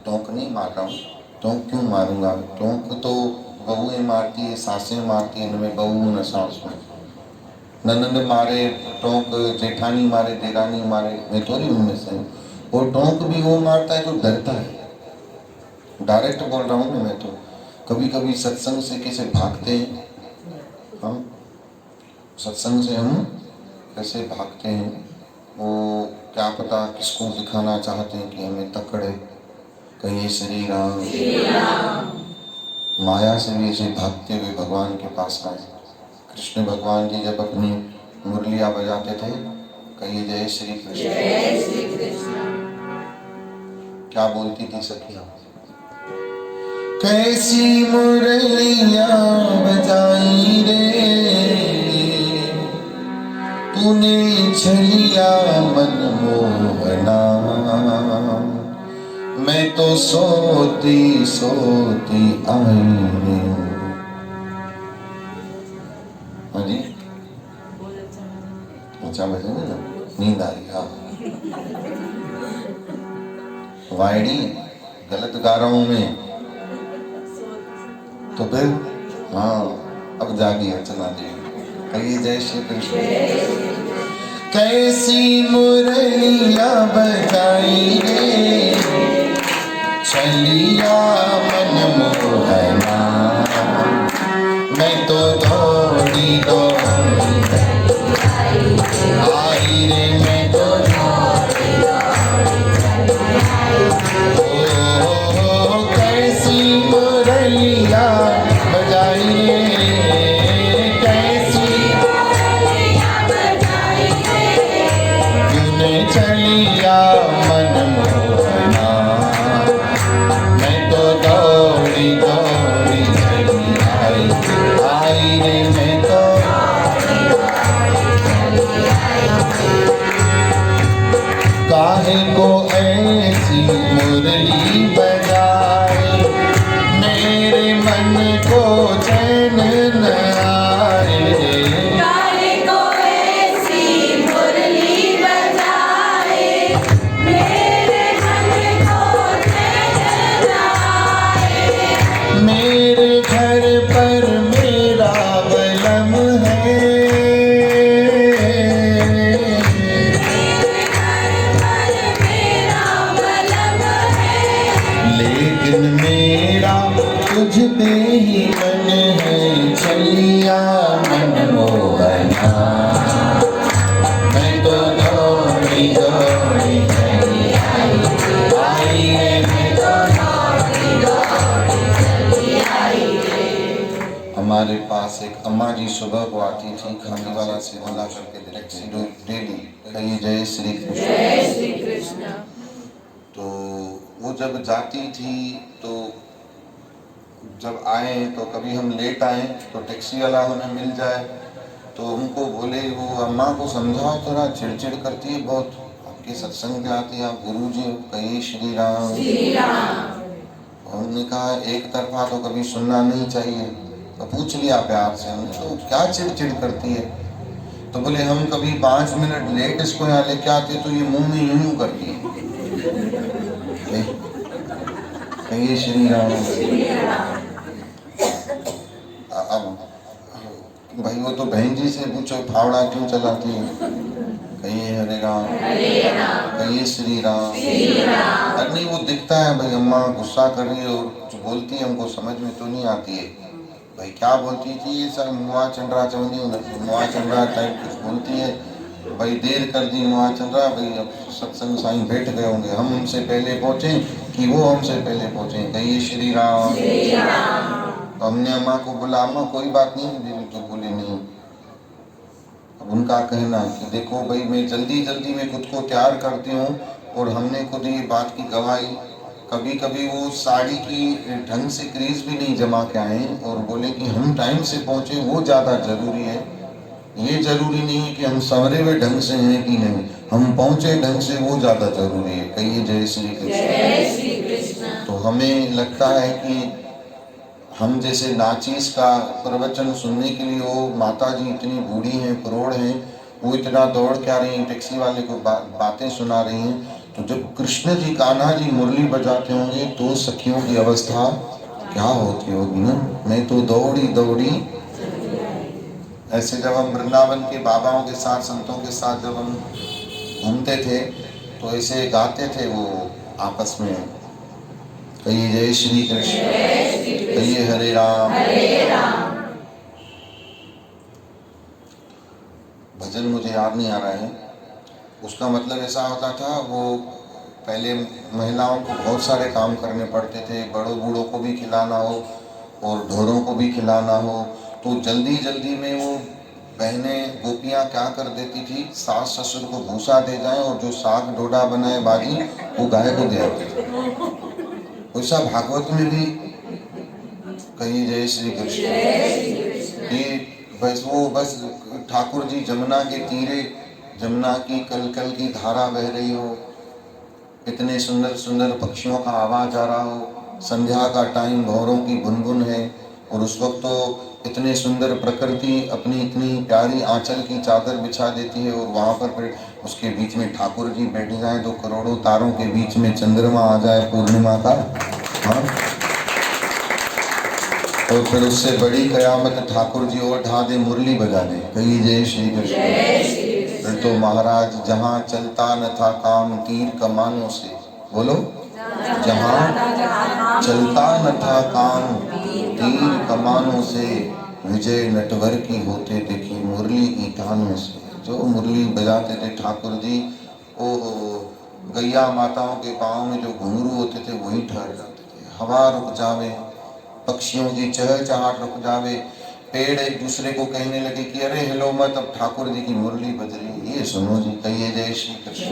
टोंक नहीं मार रहा हूँ, टोंक क्यों मारूंगा, टोंक तो बहुएं मारती है, सासें मारती है, इनमें बहू न सास में। ननंद मारे टोंक, जेठानी मारे, देरानी मारे, मैं थोड़ी उनमें से। और टोंक भी वो मारता है जो डरता है, डायरेक्ट बोल रहा हूँ ना मैं तो। कभी कभी सत्संग से कैसे भागते हैं हम, सत्संग से हम कैसे भागते हैं, वो क्या पता किसको दिखाना चाहते हैं कि हमें तकड़े। कहिए श्री राम। माया से भी ऐसे भागते हुए भगवान के पास आए। कृष्ण भगवान जी जब अपनी मुरलियाँ बजाते थे, कहिए जय श्री कृष्ण। क्या बोलती थी सखियाँ, कैसी मुरलियाँ बजाई रे तूने छलिया मनमोहना, मैं तो सोती सोती आई रे। हाँ जी, अच्छा बजेगा ना, नींद आ रही। हाँ वाइडी गलत गा रहा हूँ मैं तो फिर, हाँ अब जागी अर्चना जी। कहिए जय श्री कृष्ण। कैसी मुरलिया बजाई रे छलिया मनमोहना, मैं तो दौड़ी दौड़ी आई रे, मैं तो कैसी मुरलिया बजाई रे, कैसी तूने चलिया मनमोहना, मैं तो दौड़ी दौड़ी चली आई रे, मैं तो काहे को ऐसी मुरली बजाए, मेरे मन को चैन न आए। काहे को ऐसी मुरली बजाए, थी, खाने वाला से बोला करके टैक्सी डेली कहिए जय श्री कृष्ण। जय श्री कृष्ण। तो वो जब जाती थी तो जब आए तो कभी हम लेट आए तो टैक्सी वाला हमें मिल जाए तो उनको बोले, वो अम्मा को समझाओ, थोड़ा चिड़चिड़ करती है बहुत, आपके सत्संग पे आती है, आप गुरु जी हो, कहिए श्री राम। श्री राम। हमने कहा एक तरफा तो कभी सुनना नहीं चाहिए, तो पूछ लिया प्यार से हमने, तो क्या चिड़चिड़ करती है? तो बोले हम कभी 5 मिनट लेट इसको यहाँ लेके आते तो ये मुंह में यूं यूं करती है। कहिए श्री राम। अब भाई वो तो बहन जी से पूछो फावड़ा क्यों चलाती है? कहिए हरे राम, कहिए श्री राम। अरे नहीं, वो दिखता है भाई अम्मा गुस्सा कर रही है और जो बोलती है हमको समझ में तो नहीं आती है। भाई क्या बोलती थी ये सर, मुआ चंद्रा चवनी, मुआ चंद्रा टाइप कुछ बोलती है। भाई देर कर दी मुआ चंद्रा, भाई अब सत्संग साईं बैठ गए होंगे, हम उनसे पहले पहुँचे कि वो हमसे पहले पहुँचे। कहिए श्री राम। तो हमने अम्मा को बोला अम्मा कोई बात नहीं, दीदी तो बोले नहीं। अब उनका कहना कि देखो भाई मैं जल्दी जल्दी में खुद को तैयार करती हूँ और हमने खुद ये बात की गवाही, कभी कभी वो साड़ी की ढंग से क्रीज भी नहीं जमा के आए और बोले कि हम टाइम से पहुँचे, वो ज़्यादा जरूरी है। ये जरूरी नहीं है कि हम सवरे हुए ढंग से हैं कि नहीं, हम पहुँचे ढंग से, वो ज़्यादा जरूरी है। कहिए जय श्री कृष्ण। जय श्री कृष्ण। तो हमें लगता है कि हम जैसे नाचीस का प्रवचन सुनने के लिए वो माता जी इतनी बूढ़ी हैं, प्रौढ़ हैं, वो इतना दौड़ के आ रही हैं, टैक्सी वाले को बातें सुना रही हैं। तो जब कृष्ण जी कान्हा जी मुरली बजाते होंगे तो सखियों की अवस्था क्या होती होगी ना। मैं तो दौड़ी दौड़ी। ऐसे जब हम वृंदावन के बाबाओं के साथ, संतों के साथ जब हम घूमते थे तो ऐसे गाते थे वो आपस में, कहिए जय श्री कृष्ण, कहिए हरे राम। भजन मुझे याद नहीं आ रहा है, उसका मतलब ऐसा होता था, वो पहले महिलाओं को बहुत सारे काम करने पड़ते थे, बड़ों बूढ़ों को भी खिलाना हो और ढोरों को भी खिलाना हो, तो जल्दी जल्दी में वो बहनें गोपियाँ क्या कर देती थी, सास ससुर को भूसा दे जाए और जो साग डोडा बनाए बाजी वो गाय को दे आती थी। वैसा भागवत में भी कहिए जय श्री कृष्ण कि बस ठाकुर जी जमुना के तीरे, जमुना की कल कल की धारा बह रही हो, इतने सुंदर सुंदर पक्षियों का आवाज आ रहा हो, संध्या का टाइम, भौरों की गुनगुन है और उस वक्त तो इतने सुंदर प्रकृति अपनी इतनी प्यारी आंचल की चादर बिछा देती है और वहाँ पर उसके बीच में ठाकुर जी बैठ जाए तो करोड़ों तारों के बीच में चंद्रमा आ जाए पूर्णिमा का। हाँ, और फिर उससे बड़ी कयामत ठाकुर जी और ढा दे, मुरली बजा दे। कहिए जय श्री कृष्ण। फिर तो महाराज जहाँ चलता न था काम तीर कमानों से, बोलो जहाँ चलता न था काम तीर कमानों से, विजय नटवर की होते देखी मुरली की तानों से। जो मुरली बजाते थे ठाकुर जी, ओ गैया माताओं के पाँव में जो घुंघरू होते थे वही ठहर जाते थे, हवा रुक जावे, पक्षियों की चहचहाट रुक जावे, पेड़ एक दूसरे को कहने लगे कि अरे हिलो मत, अब ठाकुर जी की मुरली बज रही है, ये सुनो जी। कहिए जय श्री कृष्ण।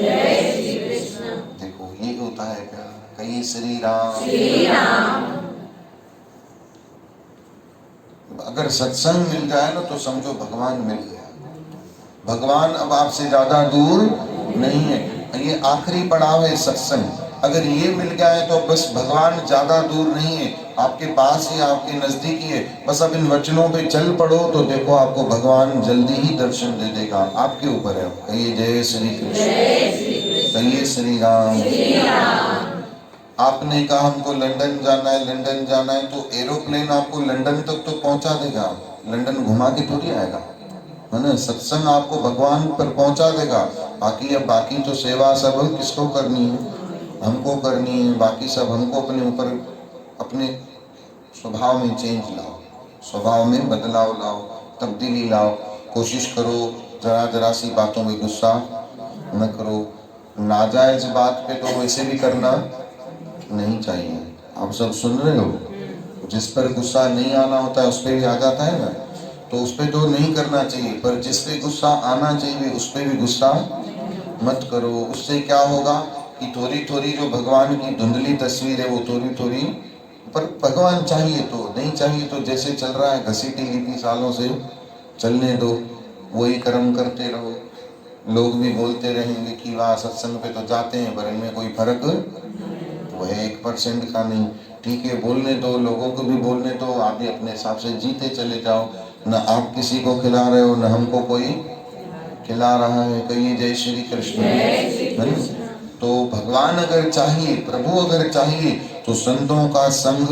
देखो ये होता है प्यार। कहिए श्री राम। अगर सत्संग मिल जाए ना तो समझो भगवान मिल गया। भगवान अब आपसे ज्यादा दूर नहीं है। ये आखिरी पड़ाव है सत्संग। अगर ये मिल गया है तो बस भगवान ज्यादा दूर नहीं है, आपके पास ही, आपके नजदीक ही है। बस अब इन वचनों पे चल पड़ो तो देखो आपको भगवान जल्दी ही दर्शन दे देगा। आपके ऊपर है। कहिए जय श्री कृष्ण, कहिए श्री राम। आपने कहा हमको लंदन जाना है, लंदन जाना है, तो एरोप्लेन आपको लंदन तक तो पहुंचा देगा, लंदन घुमा के थोड़ी आएगा, है ना। सत्संग आपको भगवान पर पहुंचा देगा। बाकी अब बाकी तो सेवा सब किसको करनी है, हमको करनी है। बाकी सब हमको अपने ऊपर, अपने स्वभाव में चेंज लाओ, स्वभाव में बदलाव लाओ, तब्दीली लाओ। कोशिश करो जरा जरा सी बातों में गुस्सा न करो। नाजायज बात पे तो वैसे भी करना नहीं चाहिए। आप सब सुन रहे हो, जिस पर गुस्सा नहीं आना होता है उस पर भी आ जाता है ना। तो उस पर तो नहीं करना चाहिए, पर जिस पे गुस्सा आना चाहिए उस पे भी गुस्सा मत करो। उससे क्या होगा कि थोड़ी थोड़ी जो भगवान की धुंधली तस्वीर है वो थोड़ी थोड़ी, पर भगवान चाहिए तो, नहीं चाहिए तो जैसे चल रहा है घसीटी लीटी सालों से चलने दो, वही कर्म करते रहो। लोग भी बोलते रहेंगे कि वाह सत्संग पे तो जाते हैं पर इनमें कोई फर्क वो है 1% का नहीं। ठीक है, बोलने दो, लोगों को भी बोलने दो, आप भी अपने हिसाब से जीते चले जाओ। न आप किसी को खिला रहे हो, न हमको कोई खिला रहा है। कहिए जय श्री कृष्ण। है ना? तो भगवान अगर चाहिए, प्रभु अगर चाहिए तो संतों का संग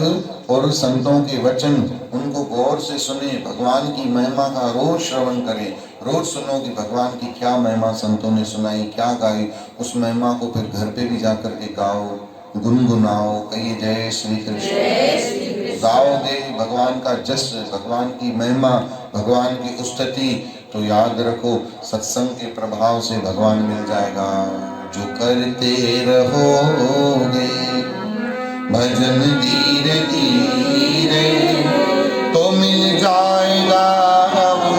और संतों के वचन उनको गौर से सुने, भगवान की महिमा का रोज श्रवण करें। रोज सुनो कि भगवान की क्या महिमा संतों ने सुनाई, क्या गाई, उस महिमा को फिर घर पे भी जाकर के गाओ, गुनगुनाओ। कहिए जय श्री कृष्ण। गाओ दे भगवान का जस, भगवान की महिमा, भगवान की स्तुति। तो याद रखो सत्संग के प्रभाव से भगवान मिल जाएगा। जो करते रहोगे भजन धीरे धीरे तो मिल जाएगा वो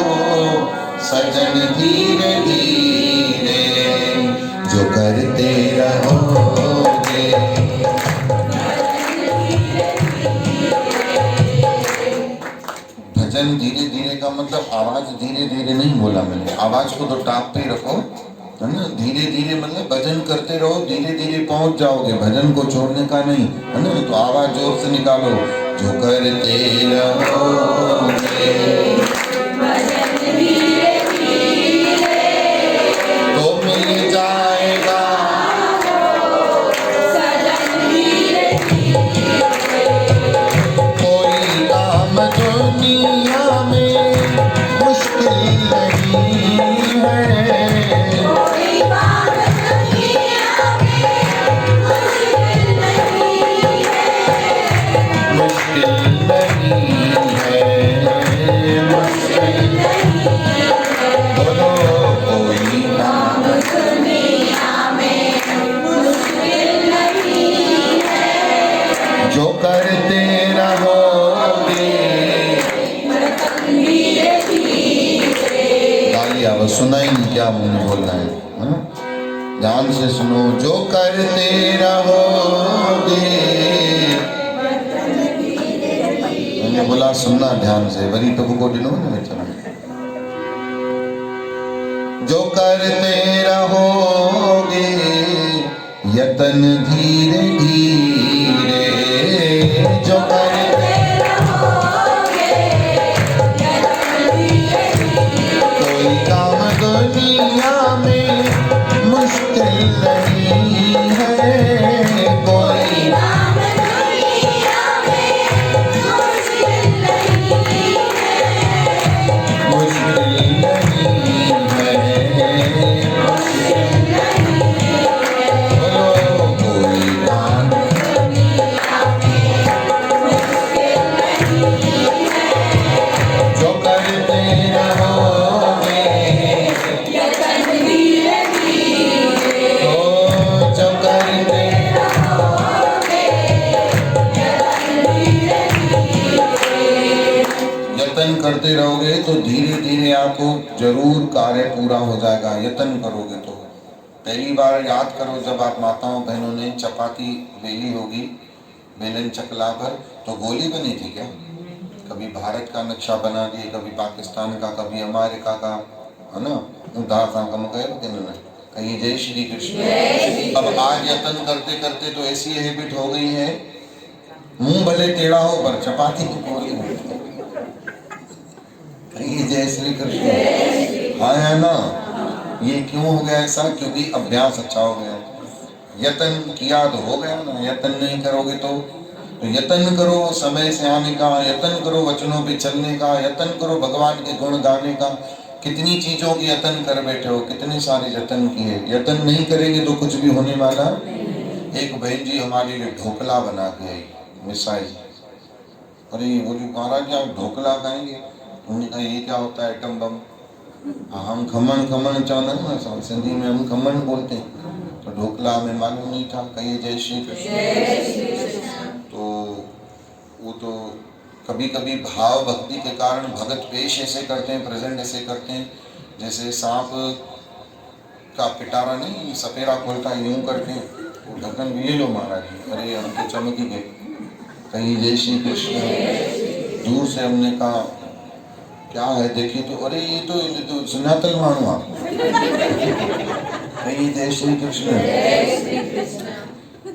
सजन धीरे धीरे। जो करते रहोगे भजन धीरे धीरे का मतलब आवाज धीरे धीरे नहीं बोला मैंने, आवाज को तो टाप पे रखो, है ना। धीरे धीरे मतलब भजन करते रहो, धीरे धीरे पहुंच जाओगे, भजन को छोड़ने का नहीं, है ना। तो आवाज जोर से निकालो, जो करते रहोगे भजन धीरे धीरे तो मिल जाएगा सजन धीरे कोई काम दुनिया में मुश्किल नहीं है। कोई बात दुनिया में मुश्किल नहीं है। मुश्किल नहीं है, मुश्किल बोलो कोई काम दुनिया में मुश्किल नहीं है। जो करते रहोगे। धीरे धीरे गाली आवाज सुनाई नहीं क्या मुझे बोलना है, हाँ? ध्यान से सुनो, जो करते रहोगे। मैंने बोला सुनना ध्यान से, वरी तो को दिनों में चला। जो करते रहोगे यतन धीरे धीरे, जो करते कोई काम दुनिया में मुश्किल नहीं है। कोई मुश्किल नहीं है। बोलो कोई काम जो करते रहोगे तो जो करते यतन करते रहोगे तो धीरे धीरे आपको जरूर कार्य पूरा हो जाएगा। यतन करोगे तो पहली बार याद करो जब आप माताओं बहनों ने चपाती बेली होगी बेलन चकला पर, तो गोली बनी थी क्या? कभी भारत का नक्शा बना दिए, कभी पाकिस्तान का, कभी अमेरिका का, है ना। कम कहिए जय श्री कृष्ण। अब आज यतन करते करते तो ऐसी हैबिट हो गई है, मुंह भले टेढ़ा हो पर चपाती की गोली होती है। कहिए जय श्री कृष्ण। हाँ है ना। ये क्यों हो गया ऐसा? क्योंकि अभ्यास अच्छा हो गया। यतन किया तो हो गया ना, यतन नहीं करोगे तो यतन करो समय से आने का, यतन करो वचनों पे चलने का, यतन करो भगवान के गुण गाने का। कितनी चीजों की यतन कर बैठे हो, कितने सारे यतन किए। यतन नहीं करेंगे तो कुछ भी होने वाला। एक बहन जी हमारे लिए ढोकला बना के आई, मिसाइल। अरे बोली महाराज आप ढोकला खाएंगे? उन्होंने कहा ये क्या होता है? Atom bomb. हम खमन खमन चाहना ना, सिंधी में हम खमन बोलते हैं, तो ढोकला हमें मालूम नहीं था। कहिए जय श्री कृष्ण। तो वो तो कभी कभी भाव भक्ति के कारण भगत पेश ऐसे करते हैं, प्रेजेंट ऐसे करते हैं जैसे सांप का पिटारा नहीं, सपेरा खोलता है यूं करके, वो ढक्कन ले लो महाराज जी, अरे हम तो चमक ही गए। कहीं जय श्री कृष्ण, दूर से हमने कहा क्या है देखिए तो, अरे ये तो सनातन मानू आप। कहीं जय श्री कृष्ण।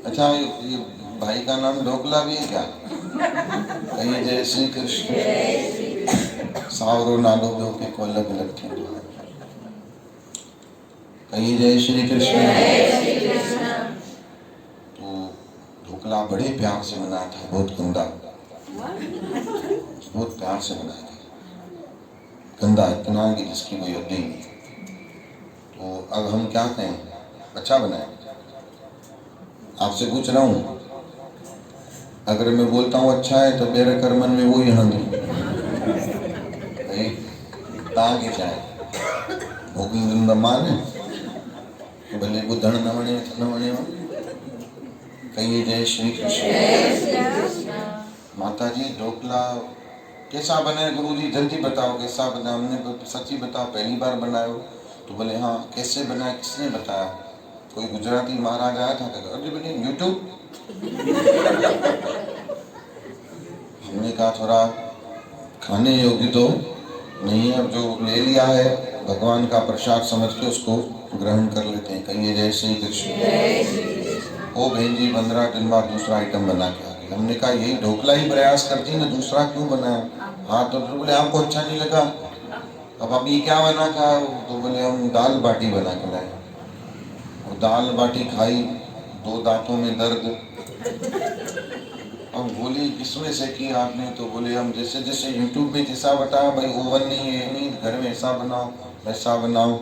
अच्छा ये भाई का नाम ढोकला भी है क्या? कहीं जय श्री कृष्ण। सावरो नालो दो के को अलग अलग थे। कहीं जय श्री कृष्ण। तो ढोकला बड़े प्यार से बनाया था, बहुत गंदा, बहुत प्यार से बनाया था, गंदा इतना कि जिसकी कोई हद नहीं। तो अब हम क्या कहें, अच्छा बनाए? आपसे पूछ रहा हूँ, अगर मैं बोलता हूँ अच्छा है तो मेरे कर मन में वो ही हंग की चाहे भोगी मान भले बुद्धण न वणे न वणे। कहिए जय श्री कृष्ण। माता जी ढोकला कैसा बने गुरुजी जल्दी बताओ कैसा बना? हमने सच्ची बताओ पहली बार बनाए हो? तो बोले हाँ। कैसे बनाया, किसने बताया? कोई गुजराती महाराज आया था? अरे बोले यूट्यूब। हमने कहा थोड़ा खाने योग्य तो नहीं है, अब जो ले लिया है भगवान का प्रसाद समझ के उसको ग्रहण कर लेते हैं। कहिए जय श्री कृष्ण। ओ बहन जी 15 दिन बाद दूसरा आइटम बना के आ गई। हमने कहा यही ढोकला ही प्रयास करती ना, दूसरा क्यों बनाया? हाँ तो बोले आपको अच्छा नहीं लगा, अब अभी क्या बना खाया? तो बोले हम दाल बाटी बना के लाए। और दाल बाटी खाई, 2 दांतों में दर्द। हम बोली किसमें से की आपने? तो बोले हम जैसे जैसे यूट्यूब पे जैसा बताया, भाई ओवन नहीं है, नहीं घर में ऐसा बनाओ वैसा बनाओ।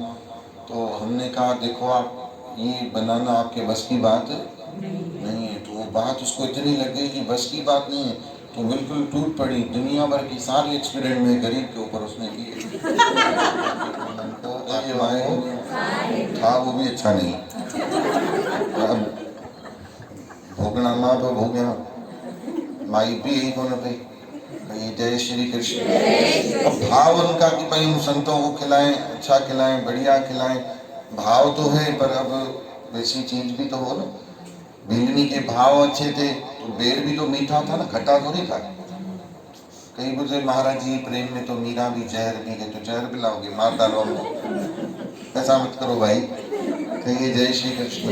तो हमने कहा देखो आप ये बनाना आपके बस की बात नहीं है। तो वो बात उसको इतनी लग गई कि बस की बात नहीं है, तो बिल्कुल टूट पड़ी। दुनिया भर की सारी एक्सपेरिमेंट में गरीब के ऊपर उसने किए। था वो भी अच्छा नहीं। भोगना माँ तो भोगना माई भी यही होना भाई। जय श्री कृष्ण। अब भाव उनका कि भाई हम संतों को खिलाएं, अच्छा खिलाएं, बढ़िया खिलाएं, भाव तो है, पर अब वैसी चीज भी तो हो ना। भिंगनी के भाव अच्छे थे तो बेर भी तो मीठा था ना, खट्टा तो नहीं था। कहीं बोले महाराज जी प्रेम में तो मीरा भी जहर पी गए, तो जहर पिलाओगे? मार डालो। ऐसा मत करो भाई। कहिए जय श्री कृष्ण।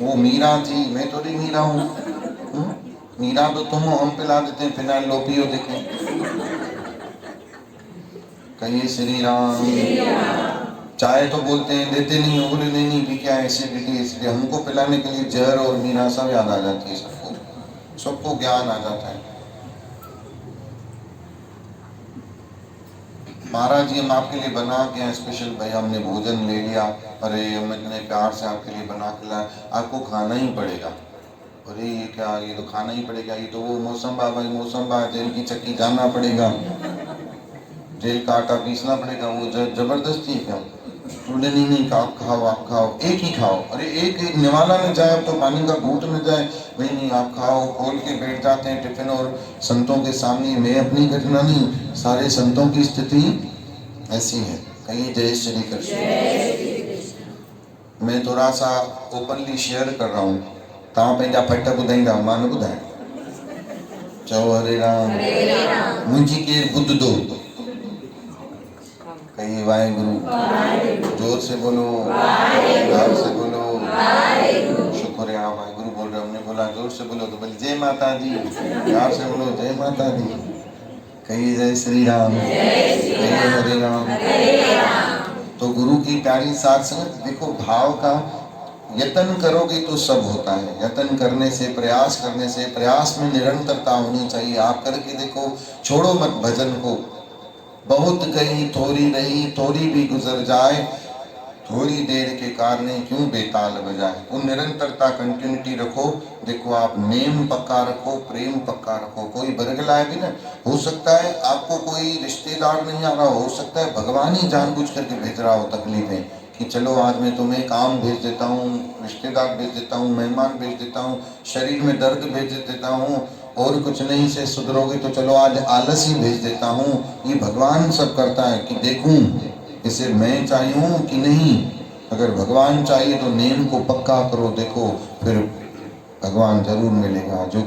वो मीरा थी, मैं थोड़ी मीरा हूँ। मीरा तो तुम हो, हम पिला देते हैं फिनाइल, लो पियो देखें। कहिए श्री राम। चाय तो बोलते हैं देते नहीं हो, बोले नहीं भी क्या एसिडिटी, इसलिए हमको पिलाने के लिए जहर और मीरा सब याद आ जाती है। सबको ज्ञान आ जाता है। महाराज जी हम आपके लिए बना के हैं स्पेशल, भाई हमने भोजन ले लिया, अरे हम इतने प्यार से आपके लिए बना के लाए, आपको खाना ही पड़ेगा। अरे ये क्या, ये तो खाना ही पड़ेगा, ये तो वो मौसम बा भाई, मौसम बा, जेल की चक्की जाना पड़ेगा, जेल का आटा पीसना पड़ेगा, वो जबरदस्ती है क्या? बोले नहीं आप खाओ, आप खाओ, एक ही खाओ। अरे एक निवाला न जाए, अब तो पानी का घूंट न जाए। नहीं आप खाओ। खोल के बैठ जाते हैं टिफिन, और संतों के सामने, मैं अपनी घटना नहीं, सारे संतों की स्थिति ऐसी है। कहिए जय श्री कृष्ण। मैं थोड़ा सा ओपनली शेयर कर रहा हूँ, तव्हां पंहिंजा फट ॿुधाईंदा, मां न ॿुधायां। चओ हरे राम। मुंहिंजी केरु ॿुधंदो? कहिए वाहेगुरु। जोर से बोलो, प्यार से बोलो। शुक्र है वाहेगुरु बोल रहे, हमने बोला जोर से बोलो तो बोले जय माता दी, प्यार से बोलो जय माता दी। कहिए जय श्री राम। कहिए हरे राम। तो गुरु की प्यारी साथ संगत, देखो भाव का यत्न करोगे तो सब होता है। यत्न करने से, प्रयास करने से, प्रयास में निरंतरता होनी चाहिए। आप करके देखो, छोड़ो मत भजन को। बहुत गई थोड़ी रही, थोड़ी भी गुजर जाए, थोड़ी देर के कारण क्यों बेताल बजाए। वो निरंतरता, कंटिन्यूटी रखो। देखो आप नेम पक्का रखो, प्रेम पक्का रखो। कोई बरगलाए भी ना, हो सकता है आपको कोई रिश्तेदार नहीं आ रहा, हो सकता है भगवान ही जानबूझ करके भेज रहा हो तकलीफें, कि चलो आज मैं तुम्हें काम भेज देता हूँ, रिश्तेदार भेज देता हूँ, मेहमान भेज देता हूँ, शरीर में दर्द भेज देता हूँ, और कुछ नहीं से सुधरोगे तो चलो आज आलस ही भेज देता हूँ, ये भगवान सब करता है कि देखूं इसे मैं चाहिए कि नहीं। अगर भगवान चाहिए तो नेम को पक्का करो, देखो फिर भगवान जरूर मिलेगा। जो